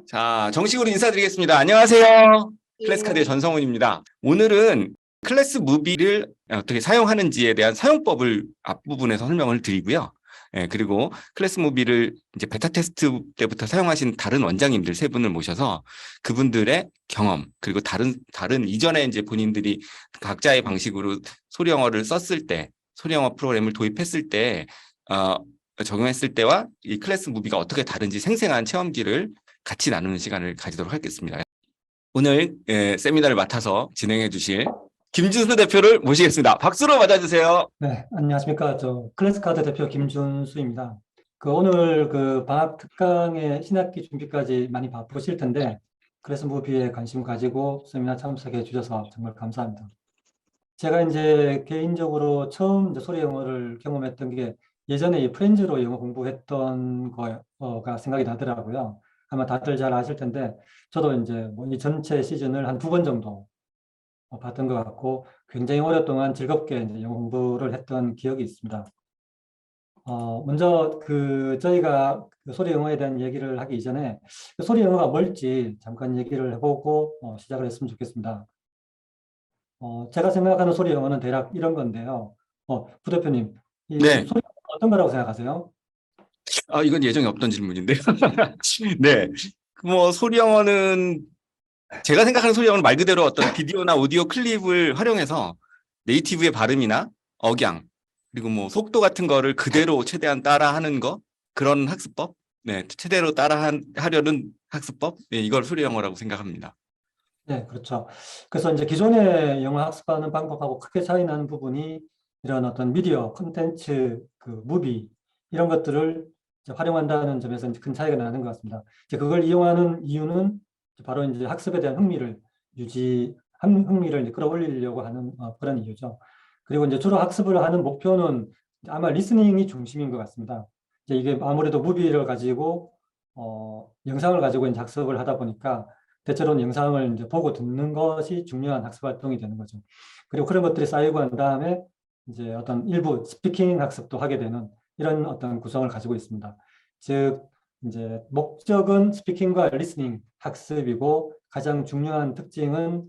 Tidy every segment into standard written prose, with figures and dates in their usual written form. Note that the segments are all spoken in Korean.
자, 정식으로 인사드리겠습니다. 안녕하세요. 클래스카드의 예. 전성훈입니다. 오늘은 클래스 무비를 어떻게 사용하는지에 대한 사용법을 앞부분에서 설명을 드리고요. 그리고 클래스 무비를 이제 베타 테스트 때부터 사용하신 다른 원장님들 세 분을 모셔서 그분들의 경험, 그리고 다른 이전에 이제 본인들이 각자의 방식으로 소리 영어를 썼을 때, 소리 영어 프로그램을 도입했을 때, 어, 적용했을 때와 이 클래스 무비가 어떻게 다른지 생생한 체험기를 같이 나누는 시간을 가지도록 하겠습니다. 오늘 세미나를 맡아서 진행해 주실 김준수 대표를 모시겠습니다. 박수로 맞아주세요. 네, 안녕하십니까. 클래스카드 대표 김준수입니다. 오늘 방학 특강의 신학기 준비까지 많이 바쁘실 텐데, 클래스 무비에 관심 가지고 세미나 참석해 주셔서 정말 감사합니다. 제가 이제 개인적으로 처음 이제 소리 영어를 경험했던 게 예전에 이 프렌즈로 영어 공부했던 거가 생각이 나더라고요. 아마 다들 잘 아실 텐데, 저도 이제 이 전체 시즌을 한 2번 정도 봤던 것 같고 굉장히 오랫동안 즐겁게 이제 영어 공부를 했던 기억이 있습니다. 먼저 저희가 소리 영어에 대한 얘기를 하기 이전에 소리 영어가 뭘지 잠깐 얘기를 해보고 시작을 했으면 좋겠습니다. 제가 생각하는 소리 영어는 대략 이런 건데요. 부 대표님, 이 네. 소리 영어는 어떤 거라고 생각하세요? 이건 예정에 없던 질문인데요. 네. 소리 영어는 제가 생각하는 소리 영어는 말 그대로 어떤 비디오나 오디오 클립을 활용해서 네이티브의 발음이나 억양, 그리고 속도 같은 거를 그대로 최대한 따라하는 거, 그런 학습법, 네, 최대로 하려는 학습법, 네, 이걸 소리 영어라고 생각합니다. 네, 그렇죠. 그래서 이제 기존의 영어 학습하는 방법하고 크게 차이 나는 부분이 이런 어떤 미디어, 콘텐츠, 무비, 이런 것들을 이제 활용한다는 점에서 이제 큰 차이가 나는 것 같습니다. 이제 그걸 이용하는 이유는 바로 이제 학습에 대한 흥미를 이제 끌어올리려고 하는 그런 이유죠. 그리고 이제 주로 학습을 하는 목표는 아마 리스닝이 중심인 것 같습니다. 이제 이게 아무래도 무비를 가지고, 영상을 가지고 이제 학습을 하다 보니까 대체로는 영상을 이제 보고 듣는 것이 중요한 학습 활동이 되는 거죠. 그리고 그런 것들이 쌓이고 난 다음에 이제 어떤 일부 스피킹 학습도 하게 되는 이런 어떤 구성을 가지고 있습니다. 즉, 이제 목적은 스피킹과 리스닝 학습이고 가장 중요한 특징은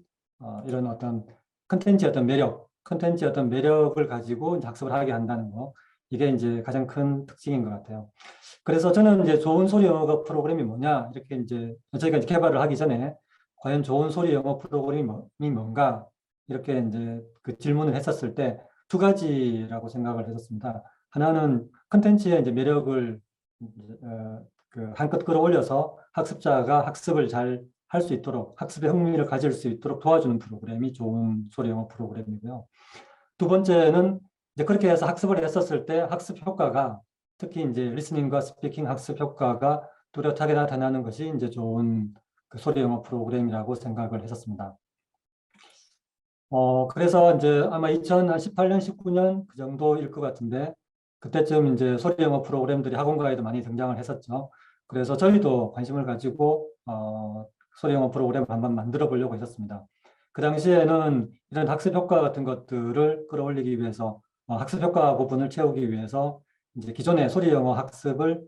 이런 어떤 컨텐츠의 어떤 매력을 가지고 이제 학습을 하게 한다는 거. 이게 이제 가장 큰 특징인 것 같아요. 그래서 저는 이제 좋은 소리 영어 프로그램이 뭐냐, 이렇게 이제 저희가 이제 개발을 하기 전에 과연 좋은 소리 영어 프로그램이 뭔가, 이렇게 이제 그 질문을 했었을 때 2가지라고 생각을 했었습니다. 하나는 컨텐츠의 이제 매력을 한껏 끌어올려서 학습자가 학습을 잘 할 수 있도록, 학습의 흥미를 가질 수 있도록 도와주는 프로그램이 좋은 소리 영어 프로그램이고요. 2번째는 이제 그렇게 해서 학습을 했었을 때 학습 효과가, 특히 이제 리스닝과 스피킹 학습 효과가 뚜렷하게 나타나는 것이 이제 좋은 소리 영어 프로그램이라고 생각을 했었습니다. 그래서 이제 아마 2018년, 19년 그 정도일 것 같은데, 그때쯤 이제 소리 영어 프로그램들이 학원가에도 많이 등장을 했었죠. 그래서 저희도 관심을 가지고 소리 영어 프로그램을 한번 만들어 보려고 했었습니다. 그 당시에는 이런 학습 효과 같은 것들을 끌어올리기 위해서, 학습 효과 부분을 채우기 위해서 이제 기존의 소리 영어를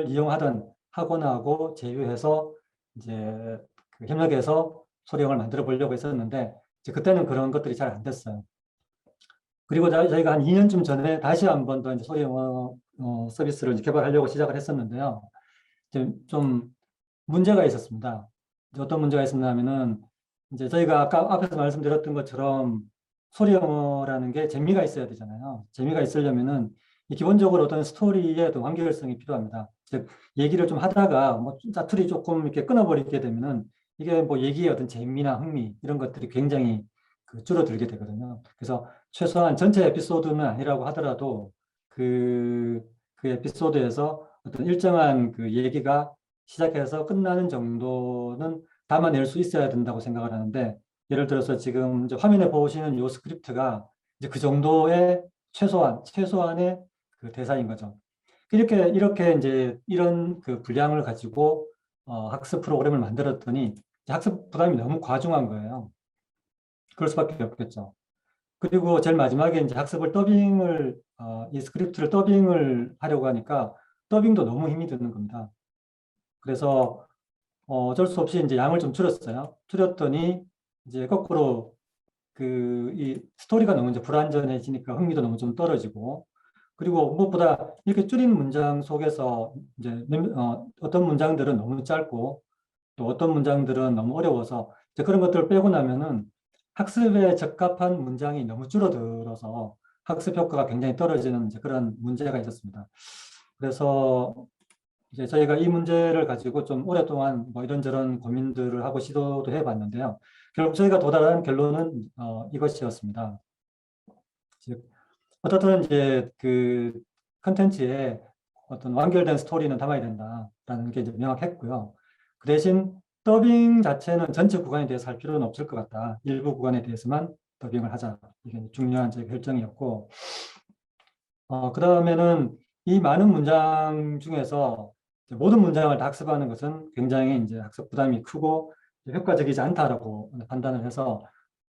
이용하던 학원하고 제휴해서 이제 협력해서 소리 영어를 만들어 보려고 했었는데, 이제 그때는 그런 것들이 잘 안 됐어요. 그리고 저희가 한 2년쯤 전에 다시 한 번 더 이제 소리 영어 서비스를 이제 개발하려고 시작을 했었는데요. 좀 문제가 있었습니다. 어떤 문제가 있었냐면은, 이제 저희가 아까 앞에서 말씀드렸던 것처럼 소리 영어라는 게 재미가 있어야 되잖아요. 재미가 있으려면은 기본적으로 어떤 스토리의 어떤 완결성이 필요합니다. 즉, 얘기를 좀 하다가 짜투리 조금 이렇게 끊어버리게 되면은 이게 얘기의 어떤 재미나 흥미, 이런 것들이 굉장히 줄어들게 되거든요. 그래서 최소한 전체 에피소드는 아니라고 하더라도 그 에피소드에서 어떤 일정한 얘기가 시작해서 끝나는 정도는 담아낼 수 있어야 된다고 생각을 하는데, 예를 들어서 지금 이제 화면에 보시는 이 스크립트가 이제 그 정도의 최소한의 대사인 거죠. 이렇게 이제 이런 분량을 가지고 학습 프로그램을 만들었더니 학습 부담이 너무 과중한 거예요. 그럴 수밖에 없겠죠. 그리고 제일 마지막에 이제 이 스크립트를 더빙을 하려고 하니까 더빙도 너무 힘이 드는 겁니다. 그래서 어쩔 수 없이 이제 양을 좀 줄였어요. 줄였더니 이제 거꾸로 이 스토리가 너무 이제 불완전해지니까 흥미도 너무 좀 떨어지고, 그리고 무엇보다 이렇게 줄인 문장 속에서 이제 어떤 문장들은 너무 짧고 또 어떤 문장들은 너무 어려워서 이제 그런 것들을 빼고 나면은 학습에 적합한 문장이 너무 줄어들어서 학습 효과가 굉장히 떨어지는 이제 그런 문제가 있었습니다. 그래서 이제 저희가 이 문제를 가지고 좀 오랫동안 뭐 이런저런 고민들을 하고 시도도 해봤는데요. 결국 저희가 도달한 결론은 이것이었습니다. 즉, 어떻든 이제 그 컨텐츠에 어떤 완결된 스토리는 담아야 된다라는 게 이제 명확했고요. 그 대신 더빙 자체는 전체 구간에 대해서 할 필요는 없을 것 같다. 일부 구간에 대해서만 더빙을 하자. 이게 중요한 제 결정이었고, 그 다음에는 이 많은 문장 중에서 모든 문장을 다 학습하는 것은 굉장히 이제 학습 부담이 크고 효과적이지 않다라고 판단을 해서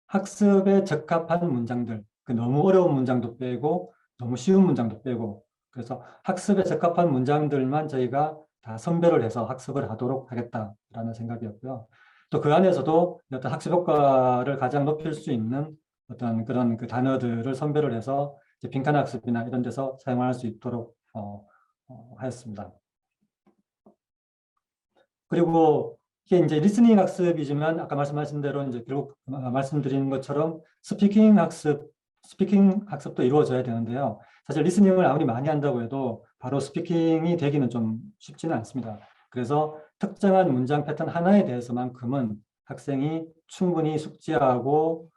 학습에 적합한 문장들, 너무 어려운 문장도 빼고 너무 쉬운 문장도 빼고, 그래서 학습에 적합한 문장들만 저희가 다 선별을 해서 학습을 하도록 하겠다라는 생각이었고요. 또 그 안에서도 어떤 학습 효과를 가장 높일 수 있는 어떤 그런 그 단어들을 선별을 해서 이제 빈칸 학습이나 이런 데서 사용할 수 있도록 하였습니다. 그리고 이게 이제 리스닝 학습이지만 아까 말씀하신 대로 이제 결국 말씀드린 것처럼 스피킹 학습도 이루어져야 되는데요. 사실 리스닝을 아무리 많이 한다고 해도 바로 스피킹이 되기는 좀 쉽지는 않습니다. 그래서 특정한 문장 패턴 하나에 대해서만큼은 학생이 충분히 숙지하고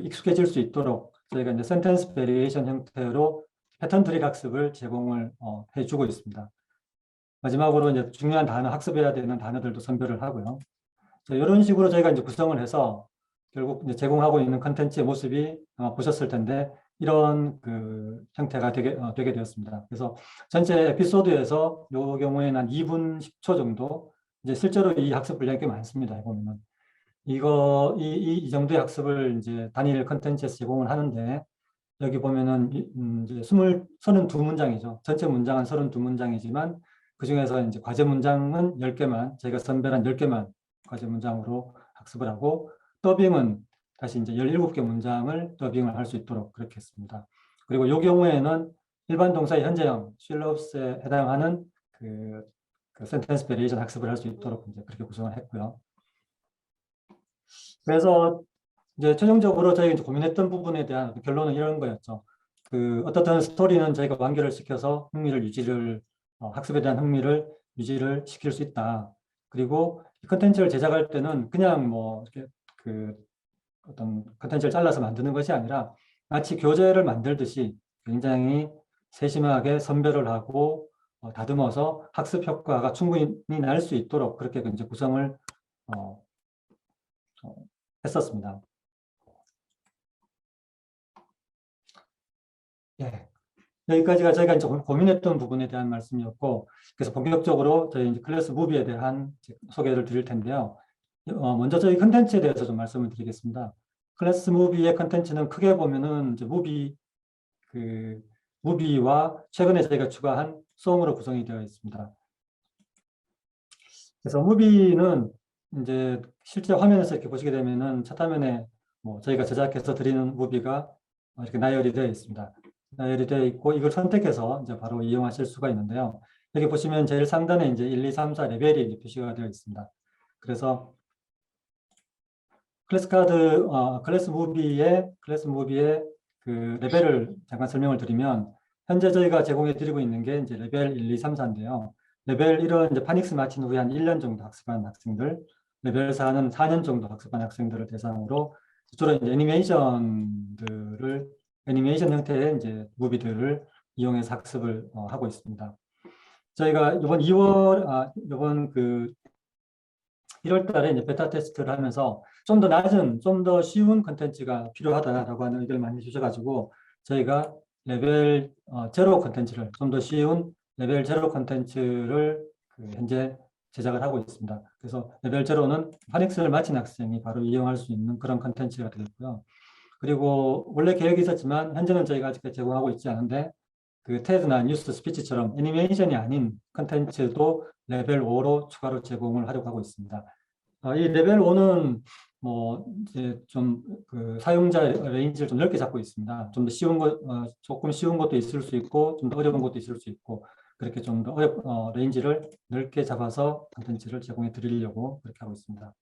익숙해질 수 있도록 저희가 이제 센텐스 베리에이션 형태로 패턴 드릴 학습을 제공을 해주고 있습니다. 마지막으로 이제 중요한 단어, 학습해야 되는 단어들도 선별을 하고요. 이런 식으로 저희가 이제 구성을 해서 결국 이제 제공하고 있는 컨텐츠의 모습이 보셨을 텐데 이런 그 형태가 되게 되었습니다. 그래서 전체 에피소드에서 요 경우에는 한 2분 10초 정도, 이제 실제로 이 학습 분량이 꽤 많습니다. 보면은 이 정도의 학습을 이제 단일 컨텐츠에서 제공을 하는데, 여기 보면은 이제 32문장이죠. 전체 문장은 32문장이지만 그 중에서 이제 과제 문장은 10개만, 제가 선별한 10개만 과제 문장으로 학습을 하고, 더빙은 다시 이제 17개 문장을 더빙을 할 수 있도록 그렇게 했습니다. 그리고 이 경우에는 일반 동사의 현재형, 쉴업스에 해당하는 그 센텐스 베리에이션 학습을 할 수 있도록 이제 그렇게 구성을 했고요. 그래서 이제 최종적으로 저희가 이제 고민했던 부분에 대한 결론은 이런 거였죠. 어떻든 스토리는 저희가 완결을 시켜서 학습에 대한 흥미를 유지를 시킬 수 있다. 그리고 컨텐츠를 제작할 때는 그냥 뭐 이렇게 어떤 컨텐츠를 잘라서 만드는 것이 아니라 마치 교재를 만들듯이 굉장히 세심하게 선별을 하고 다듬어서 학습 효과가 충분히 날 수 있도록 그렇게 이제 구성을 했었습니다. 예. 여기까지가 저희가 이제 고민했던 부분에 대한 말씀이었고, 그래서 본격적으로 저희 이제 클래스 무비에 대한 소개를 드릴 텐데요. 먼저 저희 컨텐츠에 대해서 좀 말씀을 드리겠습니다. 클래스 무비의 컨텐츠는 크게 보면은 이제 무비와 최근에 저희가 추가한 송으로 구성이 되어 있습니다. 그래서 무비는 이제 실제 화면에서 이렇게 보시게 되면은 첫 화면에 뭐 저희가 제작해서 드리는 무비가 이렇게 나열이 되어 있습니다. 나열이 되어 있고 이걸 선택해서 이제 바로 이용하실 수가 있는데요. 여기 보시면 제일 상단에 이제 1, 2, 3, 4 레벨이 이제 표시가 되어 있습니다. 그래서 클래스 무비의 그 레벨을 잠깐 설명을 드리면, 현재 저희가 제공해 드리고 있는 게 이제 레벨 1, 2, 3, 4인데요. 레벨 1은 이제 파닉스 마친 후에 한 1년 정도 학습한 학생들, 레벨 4는 4년 정도 학습한 학생들을 대상으로 주로 이제 애니메이션 형태의 이제 무비들을 이용해서 학습을 하고 있습니다. 저희가 이번 1월 달에 이제 베타 테스트를 하면서 좀 더 낮은, 좀 더 쉬운 컨텐츠가 필요하다라고 하는 의견을 많이 주셔가지고 저희가 레벨 제로 컨텐츠를, 좀 더 쉬운 레벨 제로 컨텐츠를 현재 제작을 하고 있습니다. 그래서 레벨 제로는 파닉스를 마친 학생이 바로 이용할 수 있는 그런 컨텐츠가 되겠고요. 그리고 원래 계획이 있었지만 현재는 저희가 아직 제공하고 있지 않은데, 그 테드나 뉴스 스피치처럼 애니메이션이 아닌 컨텐츠도 레벨 5로 추가로 제공을 하려고 하고 있습니다. 이 레벨 5는 뭐 이제 좀 그 사용자 레인지를 좀 넓게 잡고 있습니다. 좀 더 쉬운 것, 조금 쉬운 것도 있을 수 있고, 좀 더 어려운 것도 있을 수 있고, 그렇게 좀 더 레인지를 넓게 잡아서 컨텐츠를 제공해 드리려고 그렇게 하고 있습니다.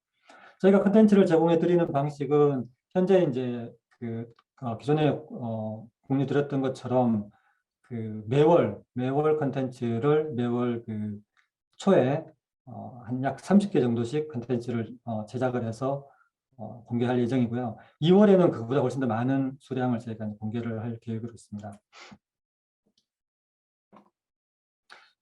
저희가 컨텐츠를 제공해 드리는 방식은 현재 이제 그 기존에 공유 드렸던 것처럼 그 매월 컨텐츠를 매월 그 초에 한 약 30개 정도씩 컨텐츠를 제작을 해서 공개할 예정이고요. 2월에는 그보다 훨씬 더 많은 수량을 저희가 공개를 할 계획으로 있습니다.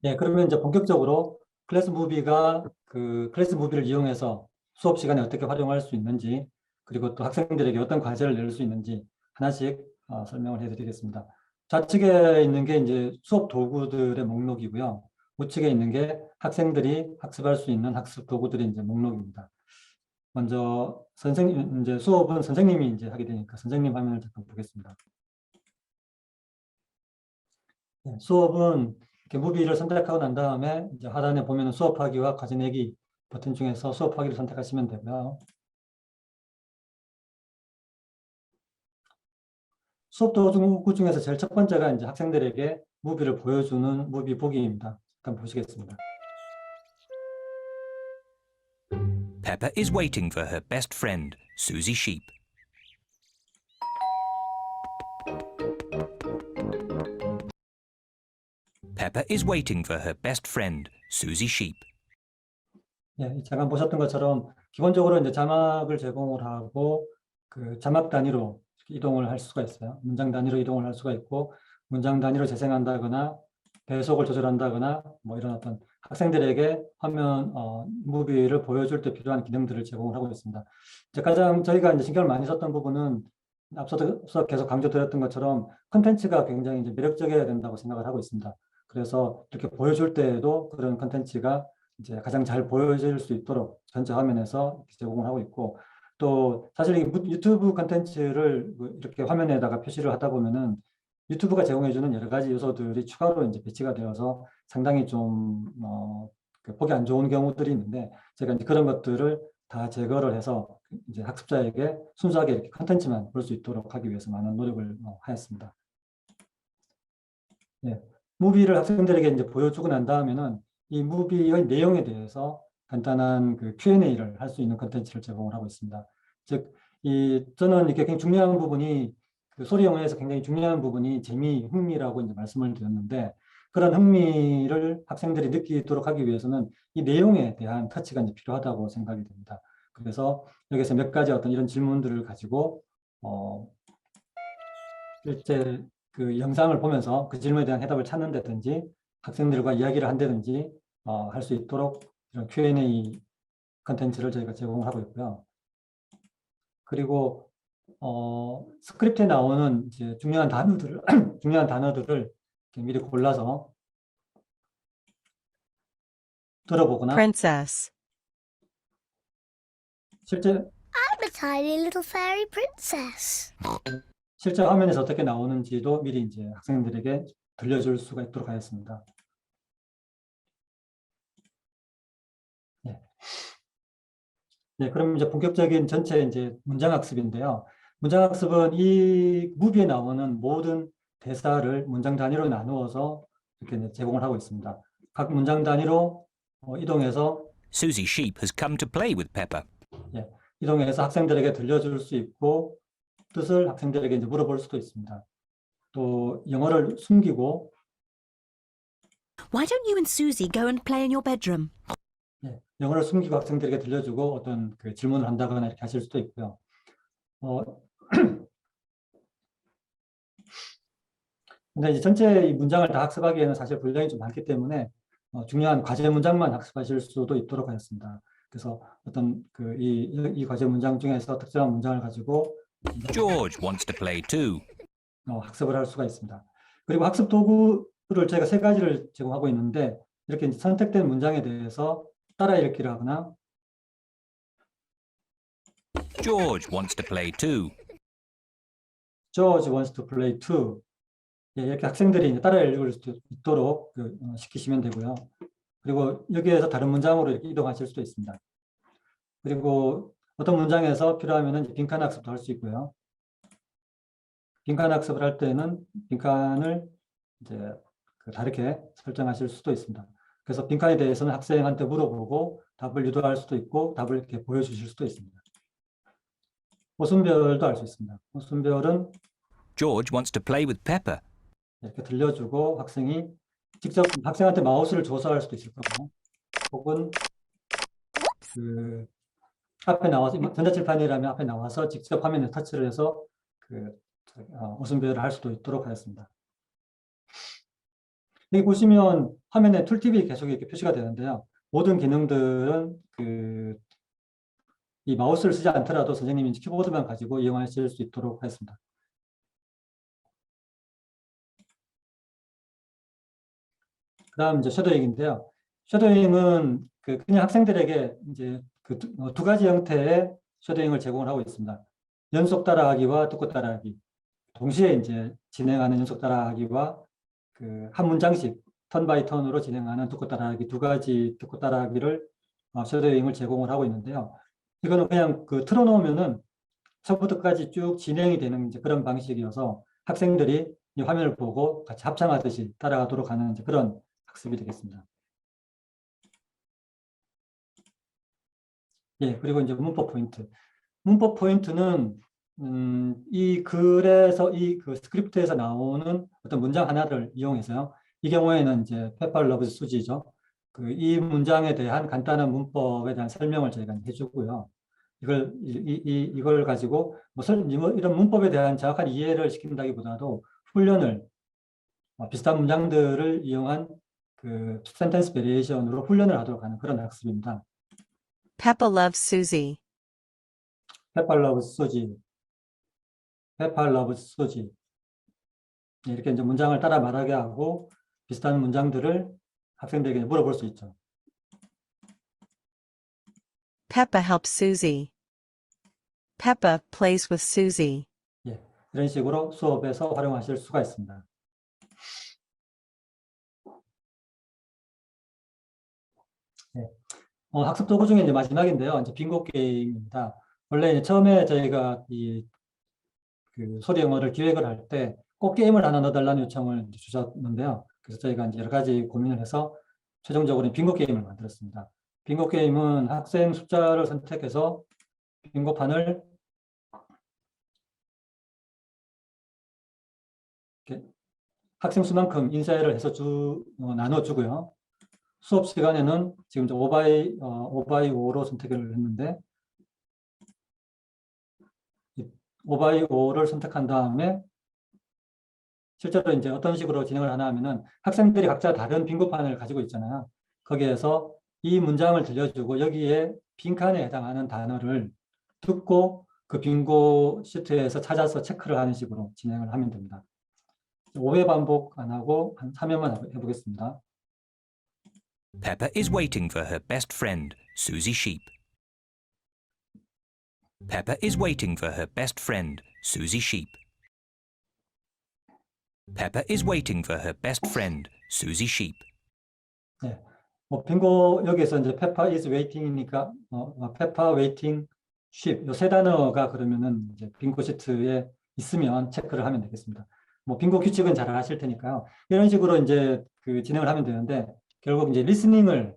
네, 그러면 이제 본격적으로 클래스 무비가 그 클래스 무비를 이용해서 수업 시간에 어떻게 활용할 수 있는지, 그리고 또 학생들에게 어떤 과제를 낼 수 있는지 하나씩 설명을 해드리겠습니다. 좌측에 있는 게 이제 수업 도구들의 목록이고요. 우측에 있는 게 학생들이 학습할 수 있는 학습 도구들의 이제 목록입니다. 먼저 이제 수업은 선생님이 이제 하게 되니까 선생님 화면을 잠깐 보겠습니다. 네, 수업은 이렇게 무비를 선택하고 난 다음에 이제 하단에 보면 수업하기와 과제 내기 버튼 중에서 수업하기를 선택하시면 되고요. 수업 도구 중에서 제일 첫 번째가 이제 학생들에게 무비를 보여주는 무비 보기입니다. 잠깐 보시겠습니다. Peppa is waiting for her best friend, Susie Sheep. Peppa is waiting for her best friend, Susie Sheep. 예, 잠깐 보셨던 것처럼 기본적으로 이제 자막을 제공을 하고 그 자막 단위로 이동을 할 수가 있어요. 문장 단위로 이동을 할 수가 있고 문장 단위로 재생한다거나 배속을 조절한다거나 뭐 이런 어떤 학생들에게 화면 무비를 보여줄 때 필요한 기능들을 제공을 하고 있습니다. 이제 가장 저희가 이제 신경을 많이 썼던 부분은 앞서 계속 강조드렸던 것처럼 컨텐츠가 굉장히 이제 매력적이어야 된다고 생각을 하고 있습니다. 그래서 이렇게 보여줄 때에도 그런 컨텐츠가 이제 가장 잘 보여질 수 있도록 전체 화면에서 제공을 하고 있고 또 사실 이 유튜브 컨텐츠를 이렇게 화면에다가 표시를 하다 보면은 유튜브가 제공해주는 여러 가지 요소들이 추가로 이제 배치가 되어서 상당히 좀 보기 안 좋은 경우들이 있는데 제가 이제 그런 것들을 다 제거를 해서 이제 학습자에게 순수하게 이렇게 컨텐츠만 볼 수 있도록 하기 위해서 많은 노력을 하였습니다. 네, 무비를 학생들에게 이제 보여주고 난 다음에는 이 무비의 내용에 대해서 간단한 그 Q&A를 할 수 있는 컨텐츠를 제공을 하고 있습니다. 즉, 저는 이게 굉장히 중요한 부분이 그 소리 영어에서 굉장히 중요한 부분이 재미, 흥미라고 이제 말씀을 드렸는데 그런 흥미를 학생들이 느끼도록 하기 위해서는 이 내용에 대한 터치가 이제 필요하다고 생각이 됩니다. 그래서 여기서 몇 가지 어떤 이런 질문들을 가지고 실제 그 영상을 보면서 그 질문에 대한 해답을 찾는다든지 학생들과 이야기를 한다든지 할 수 있도록 이런 Q&A 컨텐츠를 저희가 제공을 하고 있고요. 그리고 스크립트에 나오는 이제 중요한 단어들을 중요한 단어들을 미리 골라서 들어보거나 Princess. 실제 I'm a tiny little fairy princess. 실제 화면에서 어떻게 나오는지도 미리 이제 학생들에게 들려줄 수가 있도록 하였습니다. 네. 네, 그럼 이제 본격적인 전체 이제 문장학습인데요. 문장학습은 이 무비에 나오는 모든 대사를 문장 단위로 나누어서 이렇게 이제 제공을 하고 있습니다. 각 문장 단위로 이동해서 Susie Sheep has come to play with Peppa. 이동해서 학생들에게 들려줄 수 있고 뜻을 학생들에게 이제 물어볼 수도 있습니다. 또 영어를 숨기고 Why don't you and Susie go and play in your bedroom? 영어를 숨기고 학생들에게 들려주고 어떤 그 질문을 한다거나 이렇게 하실 수도 있고요. 근데 이제 전체 이 문장을 다 학습하기에는 사실 분량이 좀 많기 때문에 중요한 과제 문장만 학습하실 수도 있도록 하였습니다. 그래서 어떤 그 이 과제 문장 중에서 특정한 문장을 가지고 George wants to play too. 학습을 할 수가 있습니다. 그리고 학습 도구를 저희가 3가지를 제공하고 있는데 이렇게 이제 선택된 문장에 대해서 따라 읽기를 하거나 George wants to play too. George wants to play too. 예, 이렇게 학생들이 이제 따라 읽을 수 있도록 시키시면 되고요. 그리고 여기에서 다른 문장으로 이렇게 이동하실 수도 있습니다. 그리고 어떤 문장에서 필요하면 빈칸 학습도 할 수 있고요. 빈칸 학습을 할 때는 빈칸을 이제 다르게 설정하실 수도 있습니다. 그래서 빈칸에 대해서는 학생한테 물어보고 답을 유도할 수도 있고 답을 이렇게 보여주실 수도 있습니다. 오순별도 할 수 있습니다. 오순별은 George wants to play with Pepper. 이렇게 들려주고 학생이 직접 학생한테 마우스를 줘서 할 수도 있을 거고, 혹은 그 앞에 나와서 전자칠판이라면 앞에 나와서 직접 화면에 터치를 해서 오순별을 할 수도 있도록 하였습니다. 여기 보시면 화면에 툴팁이 계속 이렇게 표시가 되는데요. 모든 기능들은 이 마우스를 쓰지 않더라도 선생님이 키보드만 가지고 이용하실 수 있도록 하였습니다. 그다음 이제 쉐도잉인데요. 쉐도잉은 그냥 학생들에게 이제 두 가지 형태의 쉐도잉을 제공을 하고 있습니다. 연속 따라하기와 듣고 따라하기. 동시에 이제 진행하는 연속 따라하기와 한 문장씩 턴 바이 턴으로 진행하는 듣고 따라하기 두 가지 듣고 따라하기를 쉐도잉을 제공을 하고 있는데요. 이거는 그냥 틀어놓으면은 처음부터 끝까지 쭉 진행이 되는 이제 그런 방식이어서 학생들이 이 화면을 보고 같이 합창하듯이 따라가도록 하는 이제 그런 학습이 되겠습니다. 예, 그리고 이제 문법 포인트. 문법 포인트는 이 글에서 스크립트에서 나오는 어떤 문장 하나를 이용해서요. 이 경우에는 이제 Pepper loves Susie죠. 이 문장에 대한 간단한 문법에 대한 설명을 저희가 해주고요. 이걸 가지고 이런 문법에 대한 정확한 이해를 시킨다기보다도 훈련을 비슷한 문장들을 이용한 센텐스 베리에이션으로 훈련을 하도록 하는 그런 학습입니다. Peppa loves Susie. Pepper loves Susie. Pepper loves Susie. 이렇게 이제 문장을 따라 말하게 하고 비슷한 문장들을 학생들에게 물어볼 수 있죠. Peppa helps Susie. Peppa plays with Susie. 예, 이런 식으로 수업에서 활용하실 수가 있습니다. 네. 학습 도구 중에 이제 마지막인데요. 이제 빙고 게임입니다. 원래 이제 처음에 저희가 소리 영어를 기획을 할 때 꼭 게임을 하나 넣어달라는 요청을 주셨는데요. 그래서 저희가 이제 여러 가지 고민을 해서 최종적으로 빙고 게임을 만들었습니다. 빙고 게임은 학생 숫자를 선택해서 빙고판을 이렇게 학생 수만큼 인쇄를 해서 나눠주고요. 수업 시간에는 지금 5x5로 선택을 했는데 5x5를 선택한 다음에 실제로 이제 어떤 식으로 진행을 하나 하면은 학생들이 각자 다른 빙고판을 가지고 있잖아요. 거기에서 이 문장을 들려주고 여기에 빈칸에 해당하는 단어를 듣고 그 빙고 시트에서 찾아서 체크를 하는 식으로 진행을 하면 됩니다. 5회 반복 안 하고 한 3회만 해보겠습니다. Pepper is waiting for her best friend, Susie Sheep. Pepper is waiting for her best friend, Susie Sheep. Pepper is waiting for her best friend, Susie Sheep. 네, 빙고 여기에서 이제 Pepper is waiting이니까 Pepper waiting sheep 이 세 단어가 그러면은 이제 빙고 시트에 있으면 체크를 하면 되겠습니다. 빙고 규칙은 잘 아실 테니까요. 이런 식으로 이제 진행을 하면 되는데 결국 이제 리스닝을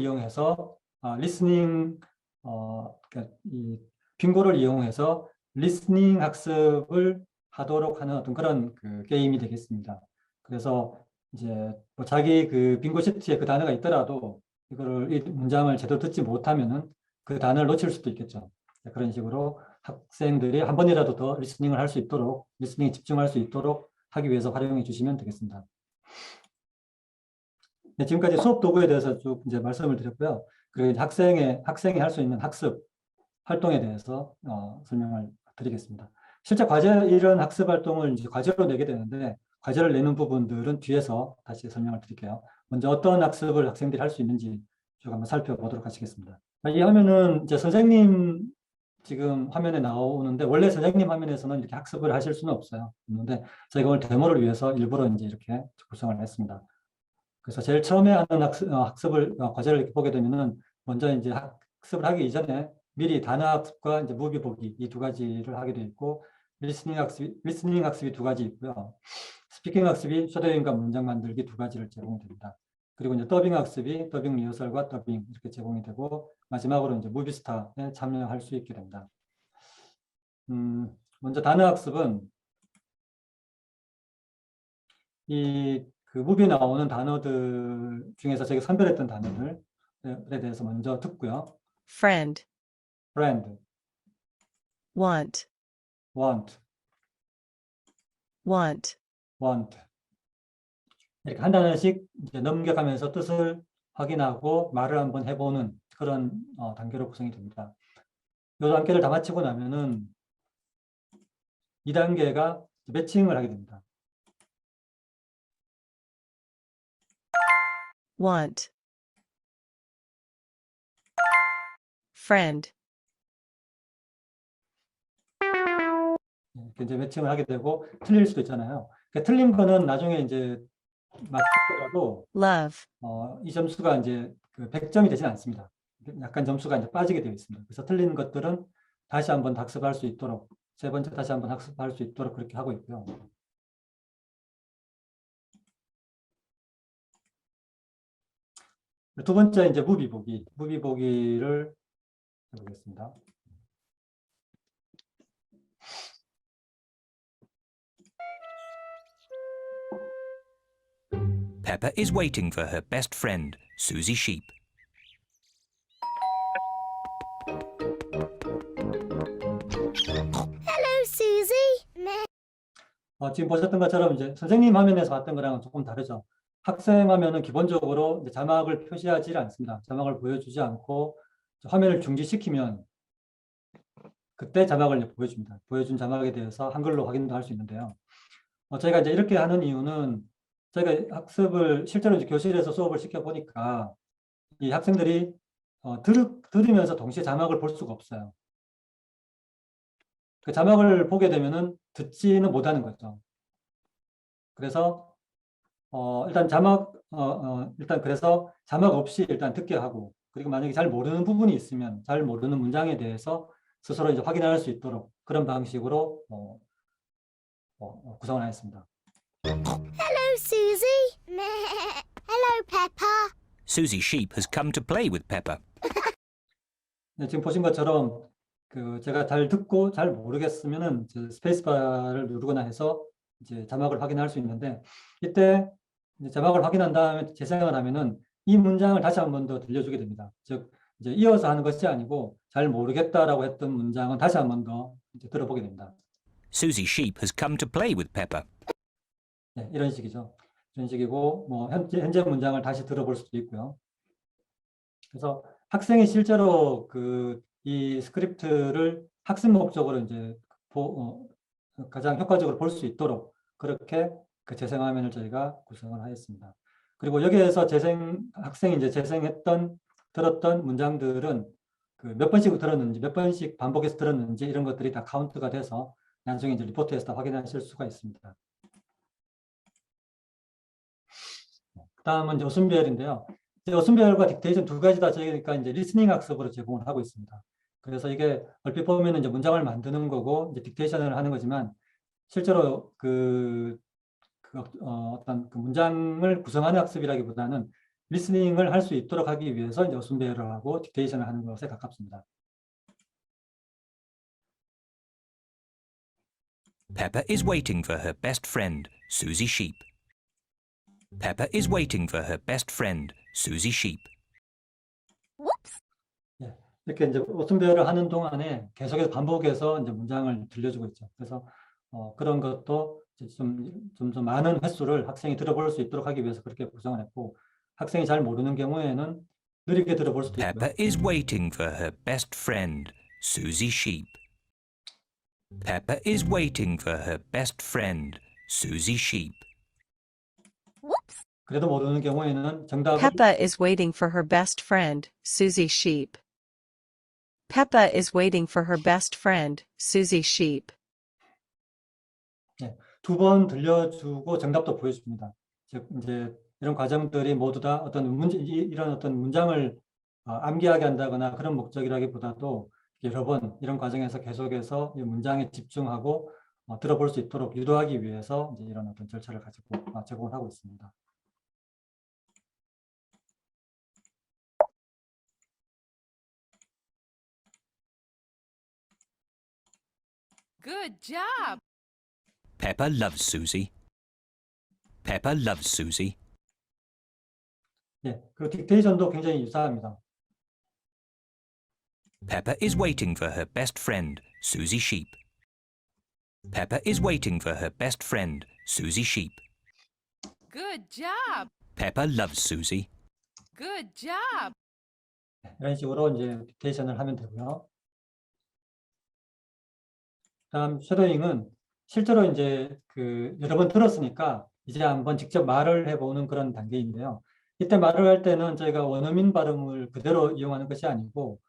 이용해서 그러니까 이 빙고를 이용해서 리스닝 학습을 하도록 하는 어떤 그런 게임이 되겠습니다. 그래서 이제 자기 빙고 시트에 그 단어가 있더라도 이 문장을 제대로 듣지 못하면은 그 단어를 놓칠 수도 있겠죠. 그런 식으로 학생들이 한 번이라도 더 리스닝을 할 수 있도록, 리스닝에 집중할 수 있도록 하기 위해서 활용해 주시면 되겠습니다. 네, 지금까지 수업 도구에 대해서 쭉 이제 말씀을 드렸고요. 그리고 이제 학생이 할 수 있는 학습 활동에 대해서 설명을 드리겠습니다. 실제 이런 학습 활동을 이제 과제로 내게 되는데 과제를 내는 부분들은 뒤에서 다시 설명을 드릴게요. 먼저 어떤 학습을 학생들이 할 수 있는지 쭉 한번 살펴보도록 하시겠습니다. 이 화면은 이제 지금 화면에 나오는데 원래 선생님 화면에서는 이렇게 학습을 하실 수는 없는데 저희가 오늘 데모를 위해서 일부러 이제 이렇게 구성을 했습니다. 그래서 제일 처음에 하는 학습을 과제를 이렇게 보게 되면은 먼저 이제 학습을 하기 이전에 미리 단어 학습과 이제 무비 보기 이 두 가지를 하게 돼 있고 리스닝 학습이 두 가지 있고요. 스피킹 학습이 셔도잉과 문장 만들기 두 가지를 제공이 됩니다. 그리고 이제 더빙 학습이 더빙 리허설과 더빙 이렇게 제공이 되고 마지막으로 이제 무비스타에 참여할 수 있게 됩니다. 먼저 단어 학습은 이 그 무비에 나오는 단어들 중에서 제가 선별했던 단어들에 대해서 먼저 듣고요. friend, friend, want, want, want, want 이렇게 한 단어씩 이제 넘겨가면서 뜻을 확인하고 말을 한번 해보는 그런 단계로 구성이 됩니다. 이 단계를 다 마치고 나면은 2단계가 매칭을 하게 됩니다. want, friend, 이렇게 이제 매칭을 하게 되고 틀릴 수도 있잖아요. 그러니까 틀린 거는 나중에 이제 맞추더라도 love, 이 점수가 이제 그 100점이 되진 않습니다. 약간 점수가 이제 빠지게 되어 있습니다. 그래서 틀린 것들은 다시 한번 학습할 수 있도록 세 번째 다시 한번 학습할 수 있도록 그렇게 하고 있고요. 두 번째 이제 무비 보기를 해보겠습니다. Peppa is waiting for her best friend, Susie Sheep. Hello, Susie. Meh. 지금 보셨던 것처럼 이제 선생님 화면에서 봤던 거랑은 조금 다르죠. 학생 화면은 기본적으로 이제 자막을 표시하지 않습니다. 자막을 보여주지 않고 화면을 중지시키면 그때 자막을 보여줍니다. 보여준 자막에 대해서 한글로 확인도 할 수 있는데요. 저희가 이제 이렇게 하는 이유는 저희가 학습을 실제로 이제 교실에서 수업을 시켜보니까 이 학생들이 들으면서 동시에 자막을 볼 수가 없어요. 그 자막을 보게 되면은 듣지는 못하는 거죠. 그래서 일단 그래서 자막 없이 일단 듣게 하고 그리고 만약에 잘 모르는 부분이 있으면 잘 모르는 문장에 대해서 스스로 이제 확인할 수 있도록 그런 방식으로 구성을 하였습니다. Hello, Susie. Meh. Hello, Peppa. Susie Sheep has come to play with Peppa. 네, 지금 보신 것처럼 그 제가 잘 듣고 잘 모르겠으면은 스페이스바를 누르거나 해서 이제 자막을 확인할 수 있는데 이때 이제 자막을 확인한 다음에 재생을 하면은 이 문장을 다시 한 번 더 들려주게 됩니다. 즉 이제 이어서 하는 것이 아니고 잘 모르겠다라고 했던 문장은 다시 한 번 더 들어보게 됩니다. Susie Sheep has come to play with Peppa. 네, 이런 식이죠. 이런 식이고 뭐 현재 문장을 다시 들어볼 수도 있고요. 그래서 학생이 실제로 이 스크립트를 학습 목적으로 이제 가장 효과적으로 볼 수 있도록 그렇게 그 재생 화면을 저희가 구성을 하였습니다. 그리고 여기에서 학생이 이제 들었던 문장들은 그 몇 번씩 들었는지, 몇 번씩 반복해서 들었는지 이런 것들이 다 카운트가 돼서 나중에 이제 리포트에서 다 확인하실 수가 있습니다. 다음은 이제 어순배열인데요. 어순배열과 딕테이션 두 가지 다 저희가 이제 리스닝 학습으로 제공을 하고 있습니다. 그래서 이게 얼핏 보면 이제 문장을 만드는 거고 이제 딕테이션을 하는 거지만 실제로 어떤 그 문장을 구성하는 학습이라기보다는 리스닝을 할 수 있도록 하기 위해서 이제 어순배열을 하고 딕테이션을 하는 것에 가깝습니다. Peppa is waiting for her best friend, Susie Sheep. Peppa is waiting for her best friend, Susie Sheep. Whoops. 이렇게 이제 어순배열을 하는 동안에 계속해서 반복해서 이제 문장을 들려주고 있죠. 그래서 그런 것도 좀 많은 횟수를 학생이 들어볼 수 있도록 하기 위해서 그렇게 구성을 했고 학생이 잘 모르는 경우에는 느리게 들어볼 수도 있고요. Peppa is waiting for her best friend, Susie Sheep. Peppa is waiting for her best friend, Susie Sheep. Whoops. 그래도 모르는 경우에는 정답을 Peppa is waiting for her best friend, Susie Sheep. Peppa is waiting for her best friend, Susie Sheep. 두 번 들려주고 정답도 보여줍니다. 즉, 이제 이런 과정들이 모두 다 어떤 이런 어떤 문장을 암기하게 한다거나 그런 목적이라기보다도 여러 번 이런 과정에서 계속해서 이 문장에 집중하고 들어볼 수 있도록 유도하기 위해서 이제 이런 어떤 절차를 가지고 제공을 하고 있습니다. Good job. Peppa loves Susie. Peppa loves Susie. 예, 그 딕테이션도 굉장히 유사합니다. Peppa is waiting for her best friend, Susie Sheep. Peppa is waiting for her best friend, Susie Sheep. Good job. Peppa loves Susie. Good job. 이런 식으로 이제 딕테이션을 하면 되고요. 다음 쉐도잉은 실제로 이제 그 여러 번 들었으니까 이제 한번 직접 말을 해보는 그런 단계인데요. 이때 말을 할 때는 저희가 원어민 발음을 그대로 이용하는 것이 아니고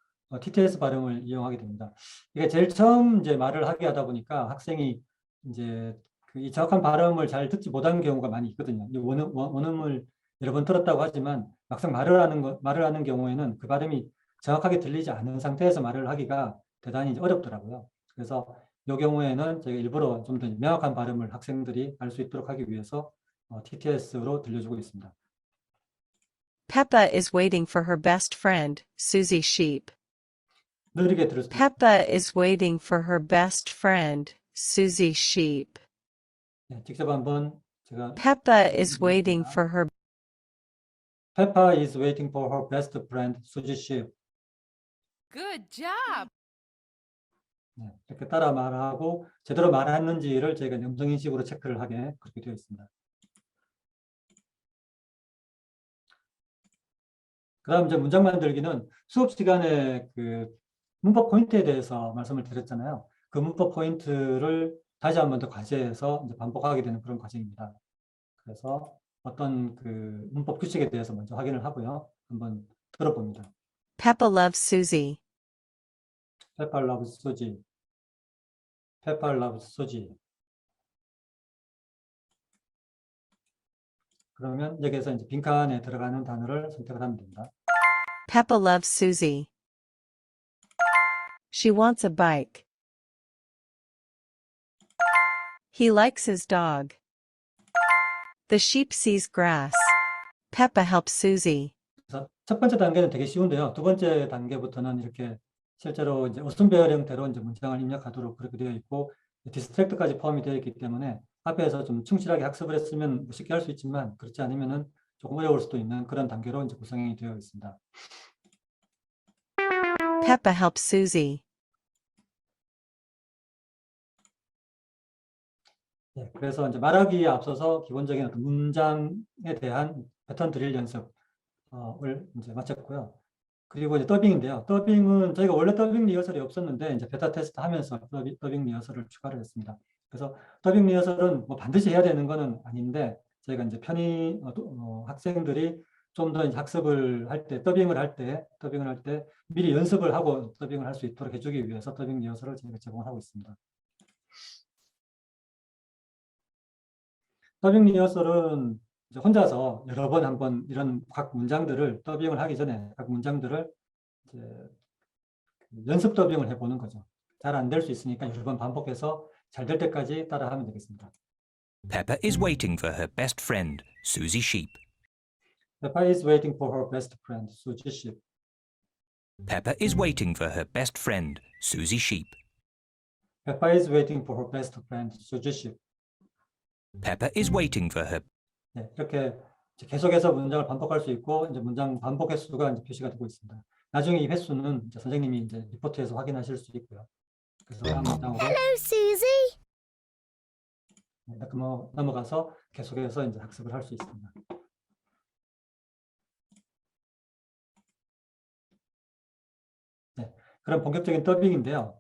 TTS 발음을 이용하게 됩니다. 이게 제일 처음 이제 말을 하게 하다 보니까 학생이 이제 이 정확한 발음을 잘 듣지 못한 경우가 많이 있거든요. 이 원음을 여러 번 들었다고 하지만 막상 말을 하는 경우에는 그 발음이 정확하게 들리지 않은 상태에서 말을 하기가 대단히 이제 어렵더라고요. 그래서 이 경우에는 저희가 일부러 좀 더 명확한 발음을 학생들이 알 수 있도록 하기 위해서 TTS로 들려주고 있습니다. Peppa is waiting for her best friend, Susie Sheep. 느리게 들을 수 있습니다. Peppa is waiting for her best friend, Susie Sheep. 네, 직접 한번 제가 Peppa is waiting for her Peppa is waiting for her best friend, Susie Sheep. Good job. 네, 이렇게 따라 말하고 제대로 말했는지를 저희가 음성인식으로 체크를 하게 그렇게 되어 있습니다. 그 다음 이제 문장 만들기는 수업 시간에 그 문법 포인트에 대해서 말씀을 드렸잖아요. 그 문법 포인트를 다시 한 번 더 과제해서 이제 반복하게 되는 그런 과정입니다. 그래서 어떤 그 문법 규칙에 대해서 먼저 확인을 하고요. 한번 들어봅니다. Peppa loves Susie. Peppa loves Susie. Peppa loves Susie. 그러면 여기에서 이제 빈칸에 들어가는 단어를 선택을 하면 됩니다. Peppa loves Susie. She wants a bike. He likes his dog. The sheep sees grass. Peppa helps Susie. 그래서 첫 번째 단계는 되게 쉬운데요. 두 번째 단계부터는 이렇게 실제로 이제 오슨배열 형태로 이제 문장을 입력하도록 그렇게 되어 있고 디스트랙트까지 포함이 되어 있기 때문에 앞에서 좀 충실하게 학습을 했으면 쉽게 할 수 있지만 그렇지 않으면은 조금 어려울 수도 있는 그런 단계로 이제 구성이 되어 있습니다. Peppa helps Susie. 네, 그래서 이제 말하기에 앞서서 기본적인 어떤 문장에 대한 패턴 드릴 연습을 이제 마쳤고요. 그리고 이제 더빙인데요. 더빙은 저희가 원래 더빙 리허설이 없었는데 이제 베타 테스트 하면서 더빙 리허설을 추가를 했습니다. 그래서 더빙 리허설은 뭐 반드시 해야 되는 거는 아닌데 저희가 이제 편히 학생들이 좀 더 학습을 할 때 더빙을 할 때 미리 연습을 하고 더빙을 할 수 있도록 해주기 위해서 더빙 리허설을 저희가 제공을 하고 있습니다. 더빙 리허설은 이제 혼자서 여러 번 한번 이런 각 문장들을 더빙을 하기 전에 각 문장들을 이제 연습 더빙을 해보는 거죠. 잘 안 될 수 있으니까 여러 번 반복해서 잘 될 때까지 따라하면 되겠습니다. Peppa is waiting for her best friend, Susie Sheep. Peppa is waiting for her best friend, Susie Sheep. Peppa is waiting for her best friend, Susie Sheep. Peppa is waiting for her best friend, Susie Sheep. Peppa is waiting for her. 네, 이렇게 이제 계속해서 문장을 반복할 수 있고 이제 문장 반복 횟수가 이제 표시가 되고 있습니다. 나중에 이 횟수는 이제 선생님이 이제 리포트에서 확인하실 수 있고요. 그래서 다음 문장으로 Hello, Susie. 넘어가서 계속해서 이제 학습을 할 수 있습니다. 네, 그럼 본격적인 더빙인데요.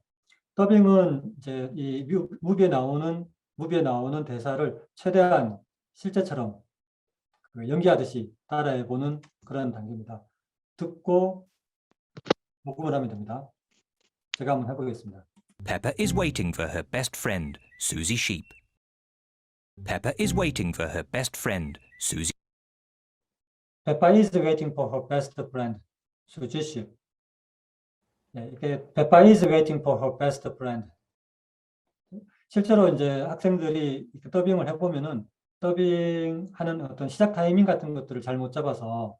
더빙은 이제 이 무비에 나오는 대사를 최대한 실제처럼 연기하듯이 따라해보는 그런 단계입니다. 듣고 녹음을 하면 됩니다. 제가 한번 해보겠습니다. Peppa is waiting for her best friend, Susie Sheep. Peppa is waiting for her best friend, Susie. Peppa is waiting for her best friend, Susie Sheep. 네, 이게 Peppa is waiting for her best friend. 실제로 이제 학생들이 이렇게 더빙을 해보면은 더빙하는 어떤 시작 타이밍 같은 것들을 잘못 잡아서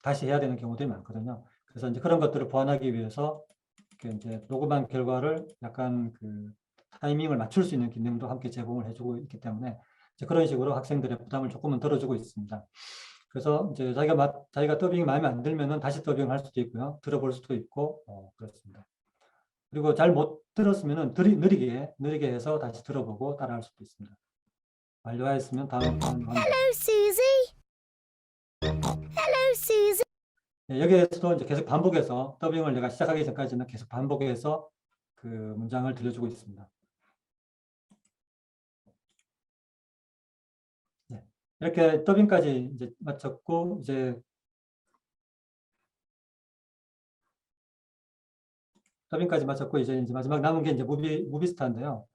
다시 해야 되는 경우들이 많거든요. 그래서 이제 그런 것들을 보완하기 위해서 이렇게 이제 녹음한 결과를 약간 그 타이밍을 맞출 수 있는 기능도 함께 제공을 해주고 있기 때문에 이제 그런 식으로 학생들의 부담을 조금은 덜어주고 있습니다. 그래서 이제 자기가 더빙이 마음에 안 들면은 다시 더빙할 수도 있고요. 들어볼 수도 있고, 그렇습니다. 그리고 잘 못 들었으면은 느리게 해서 다시 들어보고 따라할 수도 있습니다. 완료하였으면 다음 Hello, Susie. Hello, Susie. 여기에서도 이제 계속 반복해서 더빙을 내가 시작하기 전까지는 계속 반복해서 그 문장을 들려주고 있습니다. 네. 이렇게 더빙까지 이제 마쳤고 이제 마지막 남은 게 이제 무비스타인데요.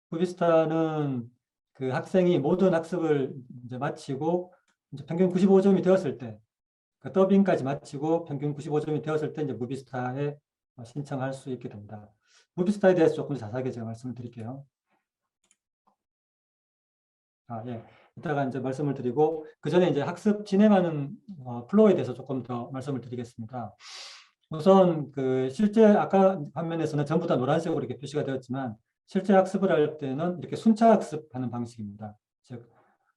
무비스타는 그 학생이 모든 학습을 이제 마치고 이제 평균 95점이 되었을 때, 그 더빙까지 마치고 평균 95점이 되었을 때 이제 무비스타에 신청할 수 있게 됩니다. 무비스타에 대해서 조금 자세하게 제가 말씀을 드릴게요. 예. 이따가 이제 말씀을 드리고 그 전에 이제 학습 진행하는 플로우에 대해서 조금 더 말씀을 드리겠습니다. 우선 그 실제 아까 화면에서는 전부 다 노란색으로 이렇게 표시가 되었지만 실제 학습을 할 때는 이렇게 순차 학습하는 방식입니다. 즉,